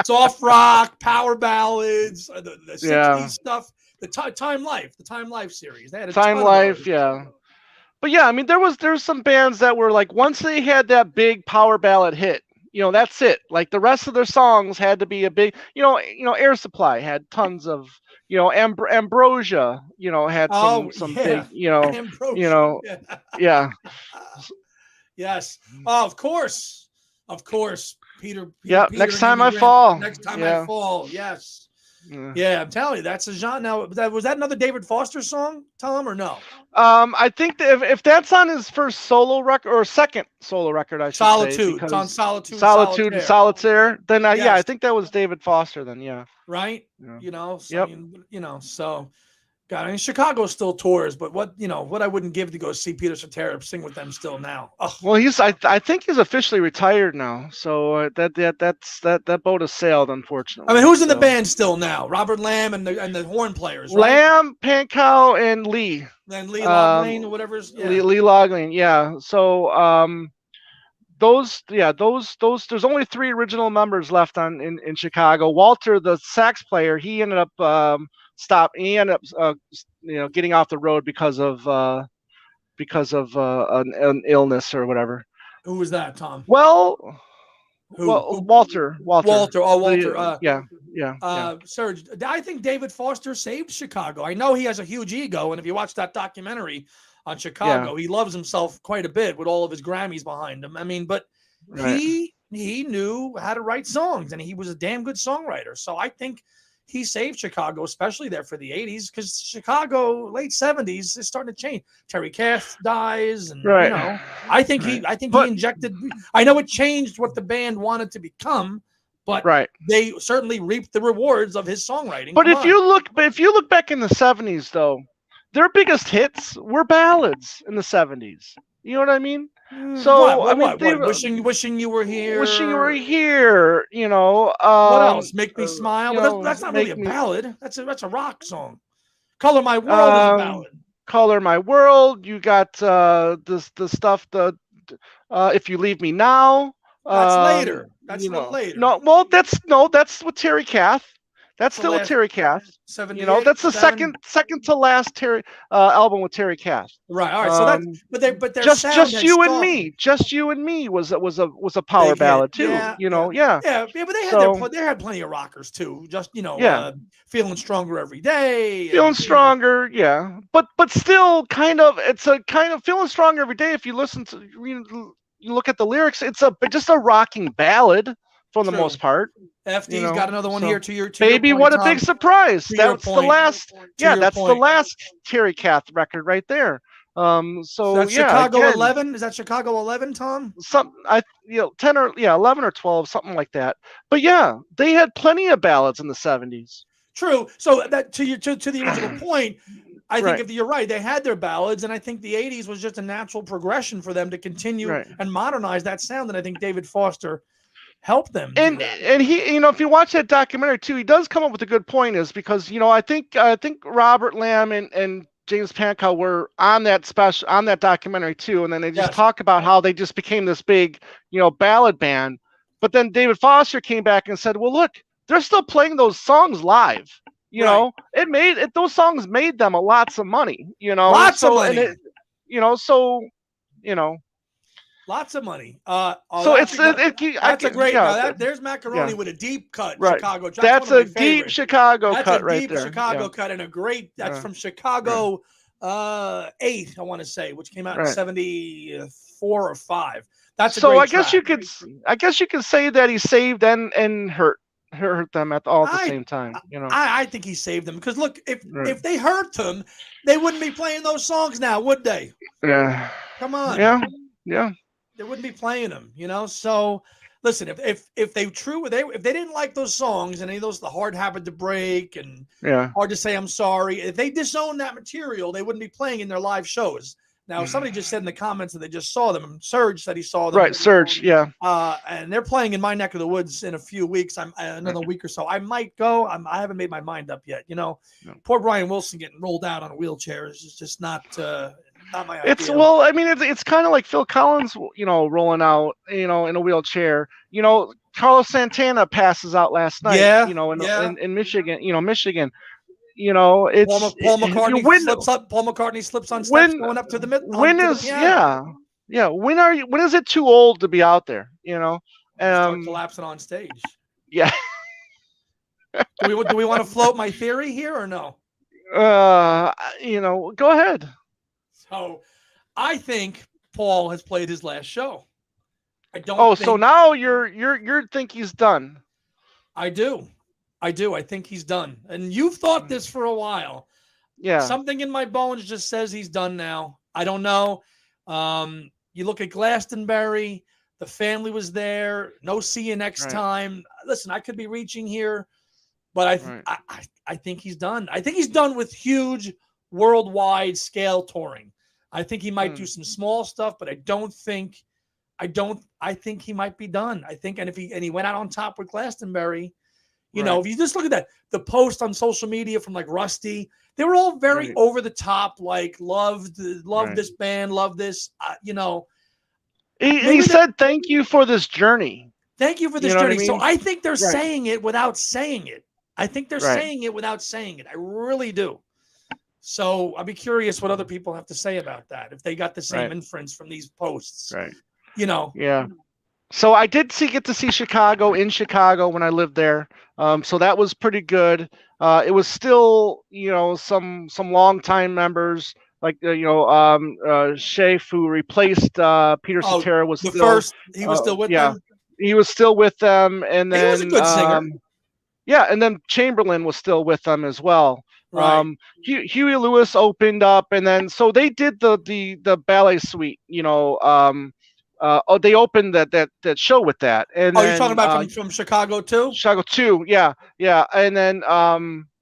Soft rock, power ballads, the 60s Yeah. stuff, the Time Life series. They had a Time ton of Life. those. Yeah. But yeah, I mean, there's some bands that were like, once they had that big power ballad hit, that's it. Like the rest of their songs had to be a big, Air Supply had tons of, Ambrosia, had Oh some yeah, big, Ambrosia. Yeah. yeah. Yes. Oh, of course. Peter. Yeah. Peter Next and Time Amy I Grant. Fall. Next time I Yeah. fall. Yes. Yeah. Yeah, I'm telling you, that's a genre. Now, was that another David Foster song, Tom, or no? I think that if that's on his first solo record or second solo record, I should say, Solitude. It's on because Solitude. Solitude and Solitaire. Then yeah, I Yes. think that was David Foster. Then yeah. Right. Yeah. So, Yep. so God, I mean, Chicago still tours, but what I wouldn't give to go see Peter Cetera sing with them still now. Oh, Well, I think he's officially retired now. So that boat has sailed, I mean, unfortunately. who's in the So band still now? Robert Lamb and the horn players, right? Lamb, Pankow, and Lee. Then Lee Loglane or Um, whatever's, yeah. Lee Loughlin, yeah. So those there's only three original members left in Chicago. Walter, the sax player, he ended up he ended up getting off the road because of an illness or whatever. Who was that, Tom? Well, Who? Walter, Walter. Oh, Walter. the yeah. Serge, I think David Foster saved Chicago. I know he has a huge ego, and if you watch that documentary on Chicago, he loves himself quite a bit with all of his Grammys behind him. I mean, but Right. he knew how to write songs, and he was a damn good songwriter. So I think he saved Chicago, especially there for the 80s, because Chicago, late 70s, is starting to change. Terry Kath dies, and Right. I think he But injected. I know it changed what the band wanted to become, but right. they certainly reaped the rewards of his songwriting. But if you look back in the 70s though, their biggest hits were ballads in the 70s. You know what I mean? So I mean, they Wishing you were here. wishing you were here. What else? Make me smile. But that's not really a make me ballad. That's a rock song. Color My World is a um, ballad. color my world. You got the stuff if you leave me now. That's later. That's a little later. No, well, that's with Terry Kath. That's The still with last Terry Kath. 78. That's the second to last Terry album with Terry Kath. Right. All right. So that's but their just sound just has you and softened. me. Just you and me was a power Big hit. ballad too. Yeah. Yeah. But they had plenty of rockers too. Just feeling stronger every day. Feeling stronger, yeah. But still, it's a kind of feeling stronger every day. If you listen to you look at the lyrics, it's just a rocking ballad for the most part. FD's got another one here to your baby, your point, what Tom. a big surprise! That's the last. Yeah, that's the point. last Terry Kath record right there. So that's yeah, Chicago again, 11. Is that Chicago 11, Tom? 10 or 11 or 12, something like that. But yeah, they had plenty of ballads in the 70s. True. So that to the original point, I think if you're right, they had their ballads, and I think the 80s was just a natural progression for them to continue and modernize that sound. And I think David Foster helped them. And he, if you watch that documentary too, he does come up with a good point. Is because I think Robert Lamb and James Pankow were on that documentary too, and then they just talk about how they just became this big ballad band. But then David Foster came back and said, "Well, look, they're still playing those songs live. Those songs made them lots of money. Lots of money. Lots of money. That's a great. There's Macaroni with a deep cut. Right. Chicago. That's a deep Chicago cut right there. That's a deep Chicago cut and a great. That's from Chicago 8, I want to say, which came out in 74 or 5. That's a great track. I guess you could say that he saved and hurt them at the same time. I think he saved them because look, if they hurt them, they wouldn't be playing those songs now, would they? Yeah. Come on. Yeah. They wouldn't be playing them, So listen, if they didn't like those songs and any of those, the Hard Habit to Break and Hard to Say I'm Sorry, if they disowned that material, they wouldn't be playing in their live shows. Now, somebody just said in the comments that they just saw them. Serge said he saw them. Right, Serge, yeah. And they're playing in my neck of the woods in a few weeks. Another week or so. I might go. I haven't made my mind up yet. Poor Brian Wilson getting rolled out on a wheelchair is just not my idea. It's kind of like Phil Collins, rolling out, in a wheelchair. Carlos Santana passes out last night. In Michigan. Michigan. It's Paul McCartney slips up. Paul McCartney slips on steps going up to the mid. When is it too old to be out there? Start collapsing on stage. Yeah. Do we want to float my theory here or no? Go ahead. So, I think Paul has played his last show. I don't. Oh, so now you're think he's done. I do. I think he's done. And you've thought this for a while. Yeah. Something in my bones just says he's done now. I don't know. You look at Glastonbury, the family was there. No see you next time. Listen, I could be reaching here. But Right. I think he's done. I think he's done with huge worldwide scale touring. I think he might do Hmm. some small stuff, but I think he might be done. I think, and if he went out on top with Glastonbury, Right. if you just look at that, the post on social media from like Rusty, they were all very Right. over the top, like love Right. this band, love this. He Maybe they're said thank you for this journey. thank you for You this know what I journey. So mean? I think they're Right. saying it without saying it. I think they're Right. saying it without saying it. I really do. So I'll be curious what other people have to say about that. If they got the same Right. inference from these posts, Right. you know. Yeah. So I did get to see Chicago in Chicago when I lived there. So that was pretty good. It was still, some longtime members like Shafe, who replaced Peter Oh, Cetera, was the still, first he was still with yeah, them. he was still with them, and He was a then good singer, yeah, and then Chamberlain was still with them as well. right? Huey Lewis opened up, and then so they did the ballet suite. They opened that show with that, and Oh, you're talking then about from Chicago too? Chicago 2, yeah, yeah,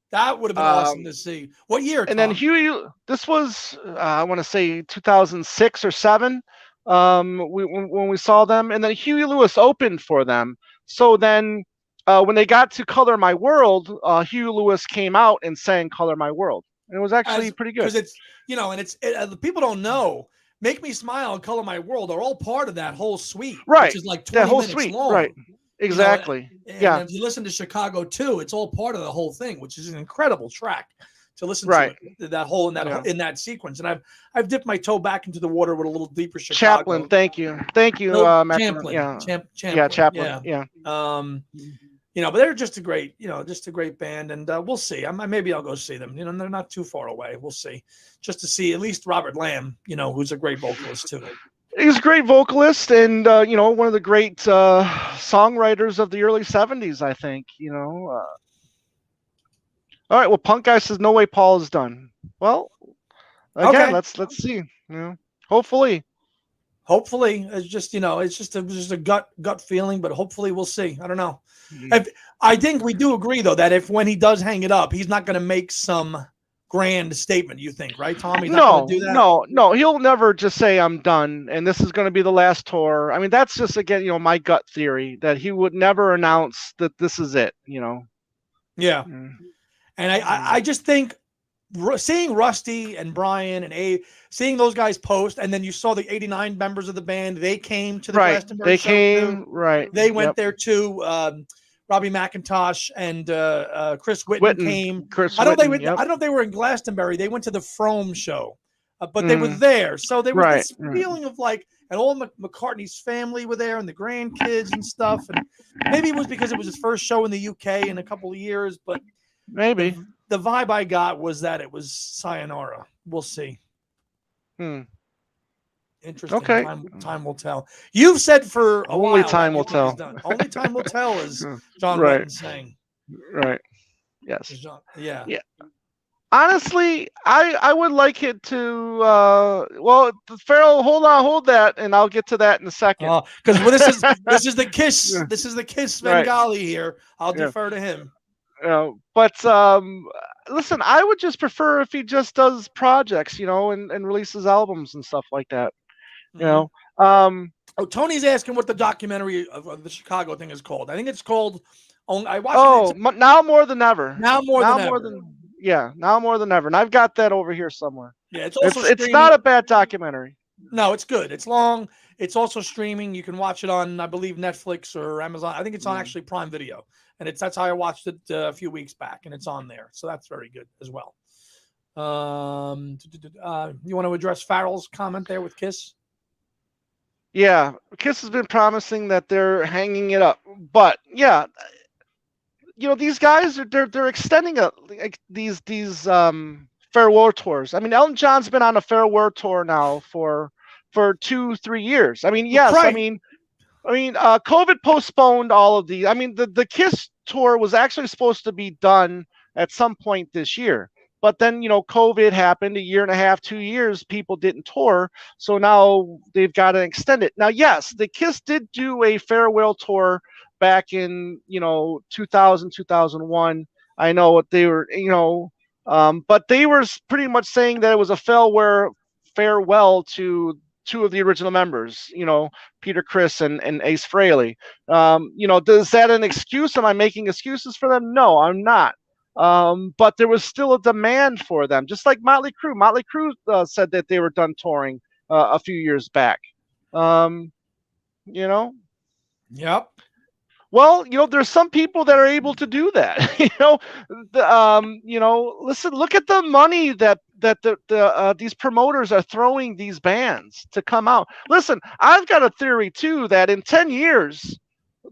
That would have been awesome um, to see. What year, and then Tom? Huey. This was I want to say 2006 or seven. When we saw them, and then Huey Lewis opened for them. So then, when they got to Color My World, Huey Lewis came out and sang Color My World, and it was actually As pretty good. because it's and the people don't know. Make Me Smile and Color My World are all part of that whole suite, which Right, is like that 20 whole minutes suite. Right, long. You know, and, exactly. and Yeah, if you listen to Chicago too, it's all part of the whole thing, which is an incredible track to listen to right. it. That whole Yeah. in that sequence, and I've dipped my toe back into the water with a little deeper Chaplin, Chicago. thank you, No, Macaron. Champlin, Yeah, yeah, Champlin, Chaplin. yeah. Yeah. Um, but they're just a great, just a great band, and we'll see. Maybe I'll go see them. They're not too far away. We'll see, just to see at least Robert Lamb, who's a great vocalist too. He's a great vocalist, and one of the great songwriters of the early '70s, I think. All right. Well, Punk Guy says no way Paul is done. Well, again, Okay, let's see. Hopefully. hopefully it's just it's just a gut feeling, but hopefully we'll see. I don't know. Mhm. If I think we do agree though that if when he does hang it up, he's not going to make some grand statement. You think, right, Tom? He's not going to No, do that. no, no. He'll never just say I'm done and this is going to be the last tour. I mean, that's just again, my gut theory that he would never announce that this is it. Yeah, Mm, and I just think seeing Rusty and Brian and Abe, seeing those guys post, and then you saw the '89 members of the band. They came to the right. Glastonbury They show too. came. Right. They went Yep. there too. Robbie McIntosh and Chris Whitten Whitten, came. Chris I don't know. Whitten. Yep. I don't know if they were in Glastonbury. They went to the Frome show, but they were Mm, there. So there was right. this Right. feeling of like, and all McCartney's family were there, and the grandkids and stuff. And maybe it was because it was his first show in the UK in a couple of years, but Maybe. the vibe I got was that it was sayonara. We'll see. Hmm. Interesting. Okay. Time will tell. You've said for a Only while that time you will think he's tell. done. Only time will tell, as John Right. Wetton's saying. Right. Yes. Yeah. Yeah. Honestly, I would like it to. Well, Farrell, hold that, and I'll get to that in a second. Because this is the Kiss. Yeah, This is the Kiss right. Bengali here. I'll Yeah. defer to him. But listen, I would just prefer if he just does projects, and releases albums and stuff like that. You Mhm. know. Um. Oh, Tony's asking what the documentary of the Chicago thing is called. I think it's called. I watched Oh, it now more than ever. now more Now than more ever. than Yeah. Now more than ever, and I've got that over here somewhere. Yeah, it's also It's streaming. not a bad documentary. No, it's good. It's long. It's also streaming. You can watch it on, I believe, Netflix or Amazon. I think it's on actually Prime Video, and that's how I watched it a few weeks back, and it's on there. So that's very good as well. You want to address Farrell's comment there with Kiss? Yeah, Kiss has been promising that they're hanging it up, but yeah, these guys they're extending these farewell tours. I mean, Elton John's been on a farewell tour now for 2-3 years. I mean, yes, Right. COVID postponed all of these. I mean, the Kiss tour was actually supposed to be done at some point this year. But then, COVID happened, a year and a half, 2 years, people didn't tour. So now they've got to extend it. Now, yes, the Kiss did do a farewell tour back in, 2000, 2001. I know what they were, but they were pretty much saying that it was a farewell to two of the original members, Peter Criss and Ace Frehley. Is that an excuse? Am I making excuses for them? No, I'm not. But there was still a demand for them, just like Motley Crue. Motley Crue said that they were done touring a few years back. Um, you know, Yep. well, there's some people that are able to do that. Listen, look at the money that these promoters are throwing these bands to come out. Listen, I've got a theory too that in 10 years,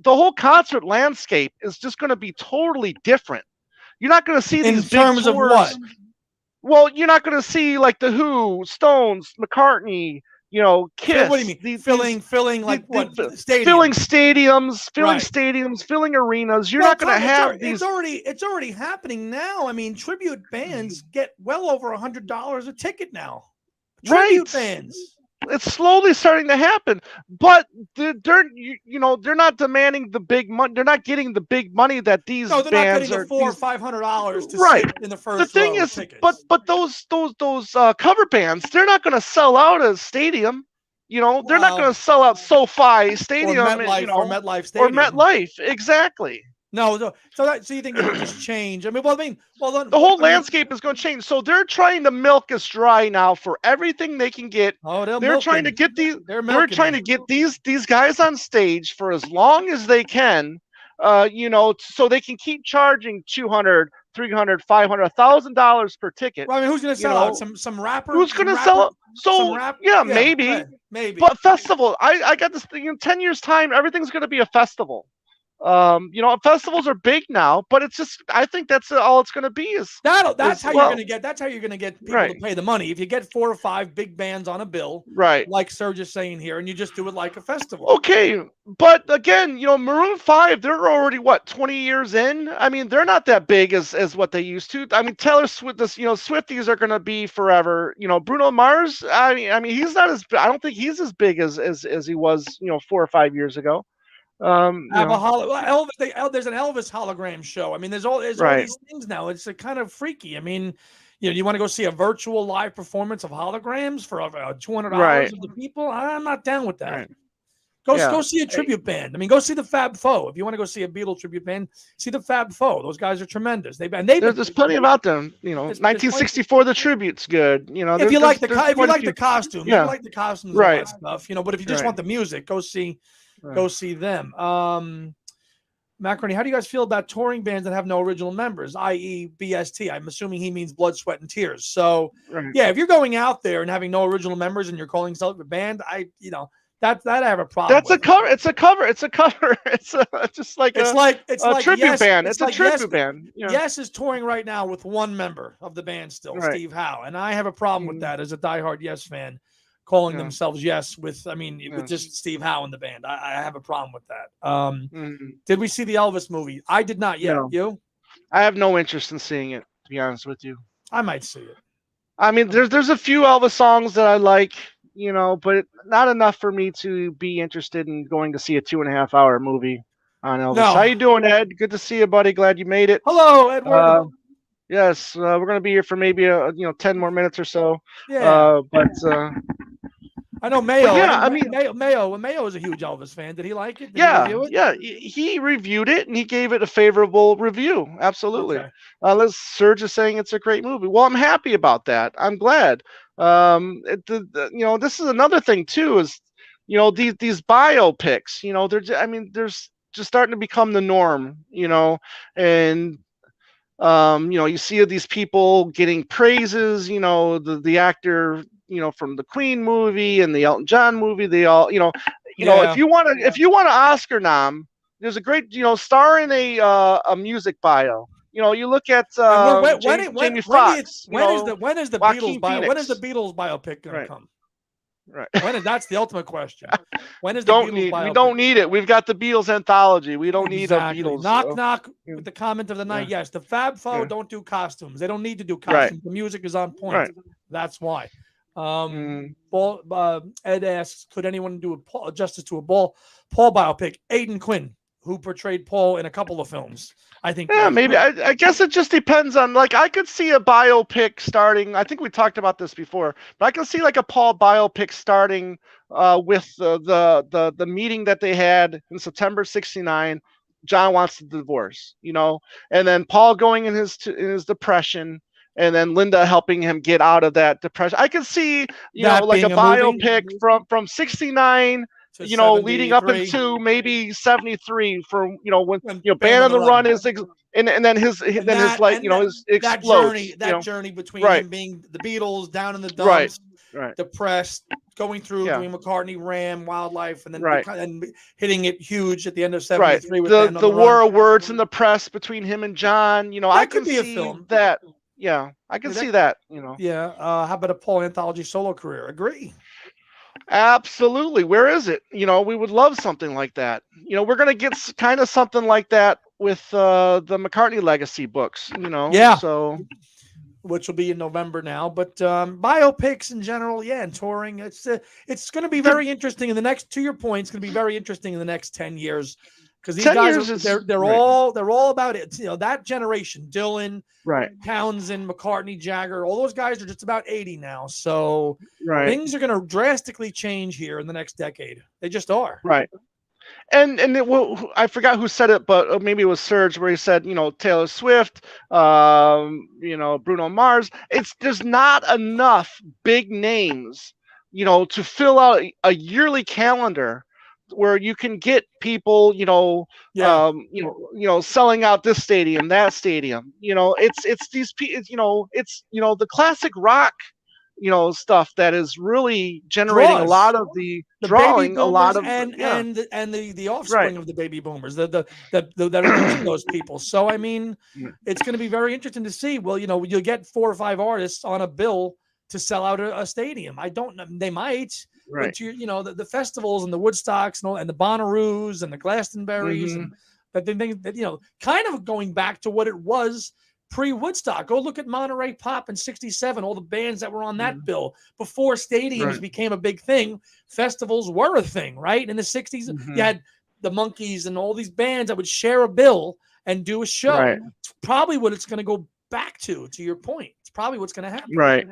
the whole concert landscape is just going to be totally different. You're not going to see In these big terms of what? tours. Well, you're not going to see like the Who, Stones, McCartney, What do you Kiss, mean? Filling like what? filling Stadiums. Right. stadiums, filling arenas. You're Well, not going to have these. It's already happening now. I mean, tribute bands get well over $100 a ticket now. Tribute bands. It's slowly starting to happen, but they're not demanding the big money. They're not getting the big money that these No, they're bands not getting the $400 or $500 to right. sit in the first The thing row is, tickets. but those cover bands, they're not going to sell out a stadium. They're not going to sell out SoFi Stadium or MetLife Stadium. Or MetLife, exactly. No, so you think it'll just change? I mean, the whole landscape is going to change. So they're trying to milk us dry now for everything they can get. They're trying to get these. They're trying to get these guys on stage for as long as they can. So they can keep charging $200, $300, $500, $1,000 per ticket. Well, I mean, who's going to sell out? Some rapper? Who's going to sell out? So maybe. But festival. I got this thing in 10 years' time. Everything's going to be a festival. Festivals are big now, but it's just, I think that's all it's going to be is that's how you're going to get people to pay the money. If you get 4 or 5 big bands on a bill, right, like Serge is saying here, and you just do it like a festival. Okay, but again, Maroon 5, they're already 20 years in. I mean, they're not that big as what they used to. I mean, Taylor Swift, Swifties are going to be forever. Bruno Mars, I mean, he's not as, I don't think he's as big as he was, 4 or 5 years ago. Elvis, there's an Elvis hologram show. I mean, there's all these things now. It's kind of freaky. I mean, you want to go see a virtual live performance of holograms for $200 of the people? I'm not down with that. Right. Go see a tribute band. I mean, go see the Fab Four. If you want to go see a Beatles tribute band, see the Fab Four. Those guys are tremendous. There's plenty about them. 1964, the tribute's good. If you like the costume, you like the costumes, right? And all that stuff. But if you just want the music, go see them. McCartney, how do you guys feel about touring bands that have no original members, i.e. BST? I'm assuming he means Blood, Sweat, and Tears. So, if you're going out there and having no original members and you're calling yourself a band, that I have a problem. That's a cover. It's a cover. It's just like a tribute band. It's a tribute band. Yes is touring right now with one member of the band still, Steve Howe, and I have a problem with that as a diehard Yes fan. Calling themselves Yes with just Steve Howe in the band. I have a problem with that. Did we see the Elvis movie? I did not yet. No. You? I have no interest in seeing it, to be honest with you. I might see it. I mean, there's a few Elvis songs that I like, but not enough for me to be interested in going to see a 2.5-hour movie on Elvis. No. How you doing, Ed? Good to see you, buddy. Glad you made it. Hello, Edward. Yes, we're gonna be here for maybe 10 more minutes or so. Yeah. But I know Mayo. Mayo is a huge Elvis fan. Did he like it? He reviewed it and he gave it a favorable review. Absolutely. Okay. Serge is saying it's a great movie. Well, I'm happy about that. I'm glad. This is another thing too. Is these biopics. They're just starting to become the norm. And you see these people getting praises. The actor. From the Queen movie and the Elton John movie, they all, if you want an Oscar nom, there's a great, star in a music bio. You look at Jamie Foxx. When is the Beatles biopic going to come? Right. That's the ultimate question. When is the Beatles biopic? We don't need it. We've got the Beatles anthology. We don't need a Beatles. Knock with the comment of the night. Yes, the Fab Four don't do costumes. They don't need to do costumes. The music is on point. That's why. Ed asks, could anyone do justice to a Paul biopic? Aidan Quinn, who portrayed Paul in a couple of films. I think. Yeah, maybe. I guess it just depends on, like, I could see a biopic starting. I think we talked about this before, but I could see like a Paul biopic starting with the meeting that they had in September '69. John wants the divorce, and then Paul going in his depression, and then Linda helping him get out of that depression. I could see, that like a being a movie biopic from '69, to leading up 73 into maybe '73 for, when, when Band on the Run Run. is, and then his like, his that explodes. journey between Right, him being the Beatles, down in the right, dumps, right, depressed, going through yeah, doing McCartney, Ram, Wildlife, and then right, and hitting it huge at the end of right. '73 with The Band on the the Run. war of words in the press between him and John. I That could can be a see film. that. Yeah, I can see that. Yeah. How about a Paul anthology solo career? Agree. Absolutely. Where is it? We would love something like that. We're gonna get kind of something like that with the McCartney legacy books. Yeah. So Which will be in November now, but biopics in general, yeah, and touring, it's going to be very interesting in the next. To your point, it's going to be very interesting in the next 10 years because these 10 guys years is they're right. all about it. That generation, Dylan, Right. Townsend, McCartney, Jagger, all those guys are just about 80 now. So Right. things are going to drastically change here in the next decade. They just are. Right. And I forgot who said it, but maybe it was Serge, where he said, Taylor Swift, Bruno Mars. There's not enough big names, to fill out a yearly calendar where you can get people, selling out this stadium, that stadium. It's these people, it's the classic rock, stuff that is really generating a lot of the drawing, a lot of and the offspring right. of the baby boomers, that are reaching those people. So I mean, it's going to be very interesting to see. Well, you'll get 4 or 5 artists on a bill to sell out a stadium. I don't know. They might, right. But the festivals and the Woodstocks and the Bonnaroos and the Glastonburys and that kind of going back to what it was pre-Woodstock. Go look at Monterey Pop in '67, all the bands that were on that bill. Before stadiums became a big thing, festivals were a thing, right? In the '60s, you had the Monkees and all these bands that would share a bill and do a show. Right. It's probably what it's going to go back to your point. It's probably what's going to happen. Right.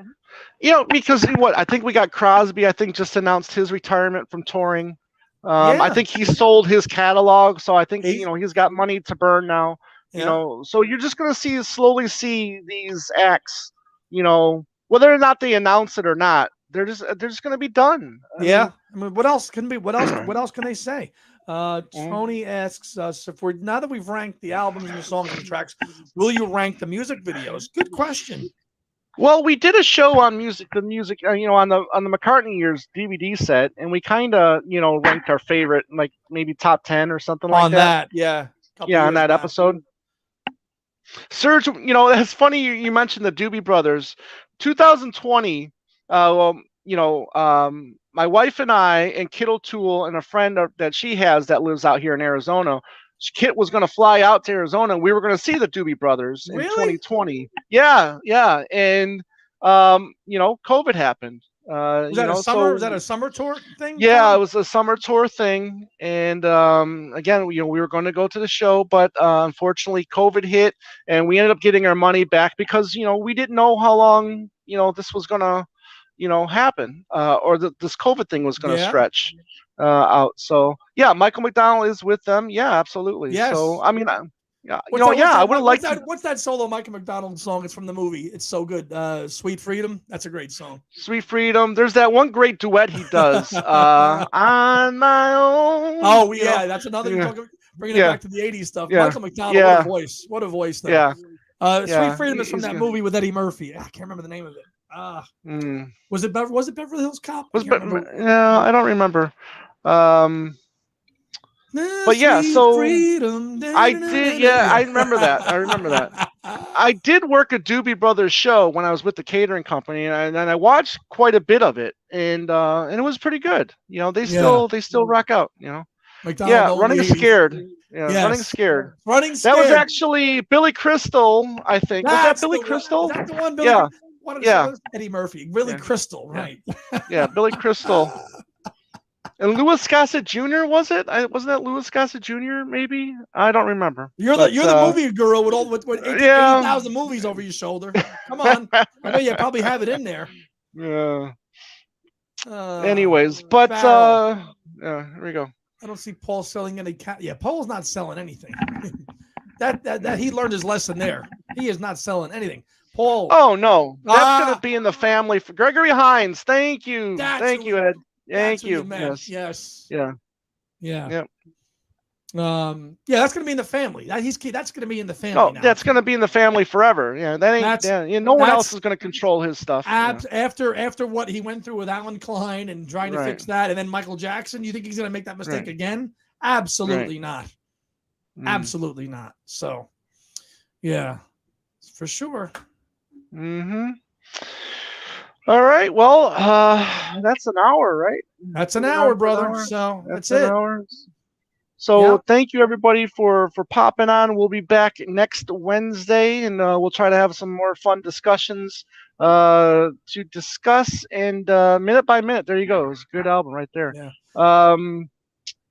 Because I think we got Crosby, I think, just announced his retirement from touring. I think he sold his catalog, so I think, he's got money to burn now. So you're just going to slowly see these acts, whether or not they announce it or not, they're just going to be done. I mean, what else can they say? Tony asks us now that we've ranked the albums and the songs and the tracks, will you rank the music videos? Good question. Well, we did a show on the music, on the McCartney years DVD set, and we kind of, ranked our favorite, like maybe top 10 or something like that. On that episode. Serge, it's funny you mentioned the Doobie Brothers. 2020, my wife and I and Kit O'Toole and a friend that she has that lives out here in Arizona, Kit was going to fly out to Arizona, and we were going to see the Doobie Brothers in 2020. Yeah. And, COVID happened. Was that a summer? Was that a summer tour thing? Yeah, it was a summer tour thing, and again, we were going to go to the show, but unfortunately, COVID hit, and we ended up getting our money back because we didn't know how long this was going to happen, or this COVID thing was going to stretch out. So yeah, Michael McDonald is with them. Yeah, absolutely. Yes. So I mean. I would like to. What's that solo Michael McDonald song? It's from the movie. It's so good. Sweet Freedom. That's a great song. Sweet Freedom. There's that one great duet he does. On my own. Oh yeah, that's another. Bringing it back to the '80s stuff. Yeah. Michael McDonald. What a voice. What a voice. Though. Yeah. Sweet Freedom is from that movie with Eddie Murphy. I can't remember the name of it. Was it Beverly Hills Cop? I don't remember. But yeah, so I did. Yeah, I remember that. I did work a Doobie Brothers show when I was with the catering company, and I watched quite a bit of it, and it was pretty good. They still rock out. McDonald Running Scared. Yeah, yes. Running Scared. Running Scared. That was actually Billy Crystal, I think. Was that Billy Crystal? Is that the one? Billy? Yeah. Eddie Murphy. Billy Crystal, right? Yeah, Billy Crystal. And Louis Gossett Jr. was it? Wasn't that Louis Gossett Jr. Maybe I don't remember. But You're the movie guru with yeah, 80,000 movies over your shoulder. Come on, I know you probably have it in there. yeah. Anyways, but Farrell. yeah, here we go. I don't see Paul selling any cat. Yeah, Paul's not selling anything. that he learned his lesson there. He is not selling anything. Paul. Oh no, that's gonna be in the family for Gregory Hines. Thank you, Thank you, Ed. Thank you. Yes. Yeah. Yeah. Yep. Yeah, that's gonna be in the family. That's gonna be in the family. Oh, now. that's gonna be in the family forever. Yeah, that ain't. No one else is gonna control his stuff. After what he went through with Alan Klein and trying to fix that, and then Michael Jackson, you think he's gonna make that mistake again? Absolutely not. Absolutely not. So, yeah, for sure. Mm-hmm. All right. Well, that's an hour, right? That's an hour, brother. So that's it. So thank you everybody for popping on. We'll be back next Wednesday, and we'll try to have some more fun discussions to discuss. And minute by minute, there you go. It's a good album right there. Yeah.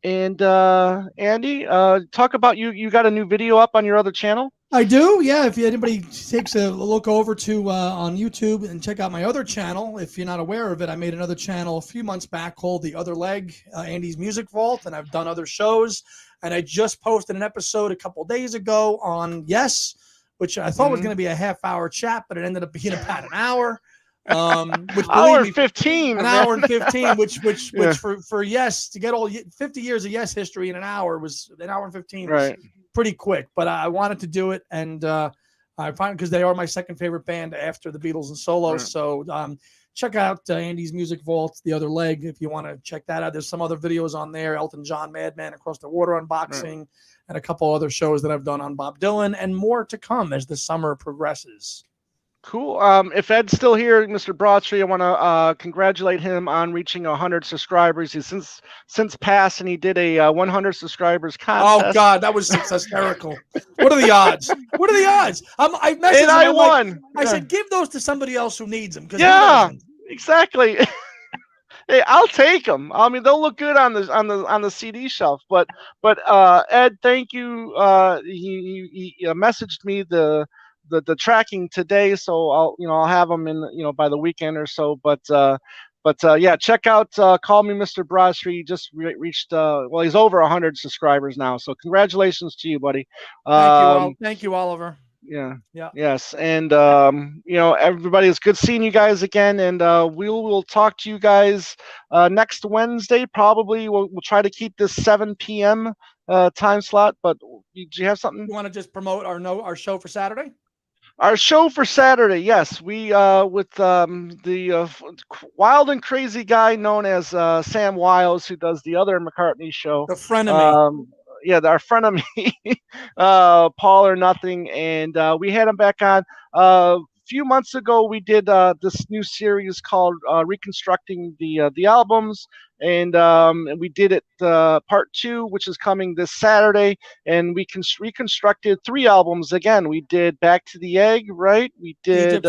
And Andy, talk about you got a new video up on your other channel? I do, yeah. If anybody takes a look over to on YouTube and check out my other channel, if you're not aware of it, I made another channel a few months back called The Other Leg, Andy's Music Vault, and I've done other shows. And I just posted an episode a couple days ago on Yes, which I thought was going to be a half-hour chat, but it ended up being about an hour. Which hour and 15, an hour and 15, which for Yes, to get all 50 years of Yes history in an hour was an hour and 15. Right. Pretty quick, but I wanted to do it, and I find because they are my second favorite band after the Beatles and Solo. Right. So check out Andy's Music Vault, The Other Leg, if you want to check that out. There's some other videos on there: Elton John, Madman Across the Water unboxing, and a couple other shows that I've done on Bob Dylan, and more to come as the summer progresses. Cool. If Ed's still here, Mr. Broadstreet, I want to congratulate him on reaching 100 subscribers. He's since passed, and he did a 100 subscribers contest. Oh God, that was hysterical. What are the odds? What are the odds? I messaged him. I won. I said, give those to somebody else who needs them. Yeah, exactly. Hey, I'll take them. I mean, they'll look good on the CD shelf. But Ed, thank you. He messaged me the tracking today, so I'll have them in by the weekend or so. But yeah, check out Call Me Mr. Broadstreet. He just reached he's over 100 subscribers now, so congratulations to you, buddy. Thank you, Oliver. Yeah. Yes, and everybody, it's good seeing you guys again, and we will talk to you guys next Wednesday. Probably we'll try to keep this 7 p.m. Time slot. But do you have something? You want to just promote our show for Saturday? Our show for Saturday, yes, we with the wild and crazy guy known as Sam Wiles, who does the other McCartney show. The frenemy. Our frenemy, Paul or Nothing, and we had him back on. A few months ago, we did this new series called Reconstructing the Albums, and we did it part 2, which is coming this Saturday, and we reconstructed 3 albums again. We did Back to the Egg, right? We did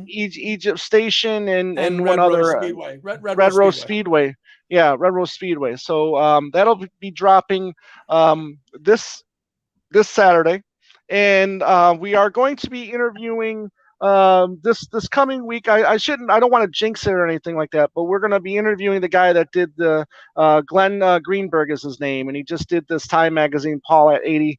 Egypt Station, and one other Speedway. Red Rose Speedway. Yeah, Red Rose Speedway. So that'll be dropping this Saturday, and we are going to be interviewing this coming week. I don't want to jinx it or anything like that, but we're going to be interviewing the guy that did the Glenn Greenberg is his name, and he just did this Time magazine, Paul at 80.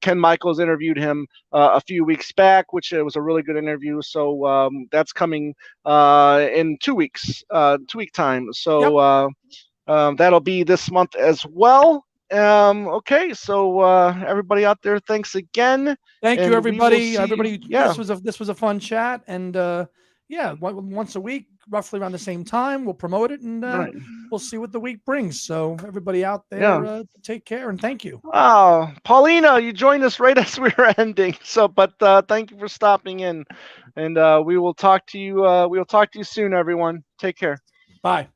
Ken Michaels interviewed him a few weeks back, which was a really good interview. So that's coming in 2 weeks, 2-week time. So that'll be this month as well. Okay, so everybody out there, thanks again. Thank you, everybody. Yeah. This was a fun chat, and once a week, roughly around the same time, we'll promote it, and we'll see what the week brings. So everybody out there, take care, and thank you. Oh, Paulina, you joined us right as we were ending. So, but thank you for stopping in, and we will talk to you. We will talk to you soon, everyone. Take care. Bye.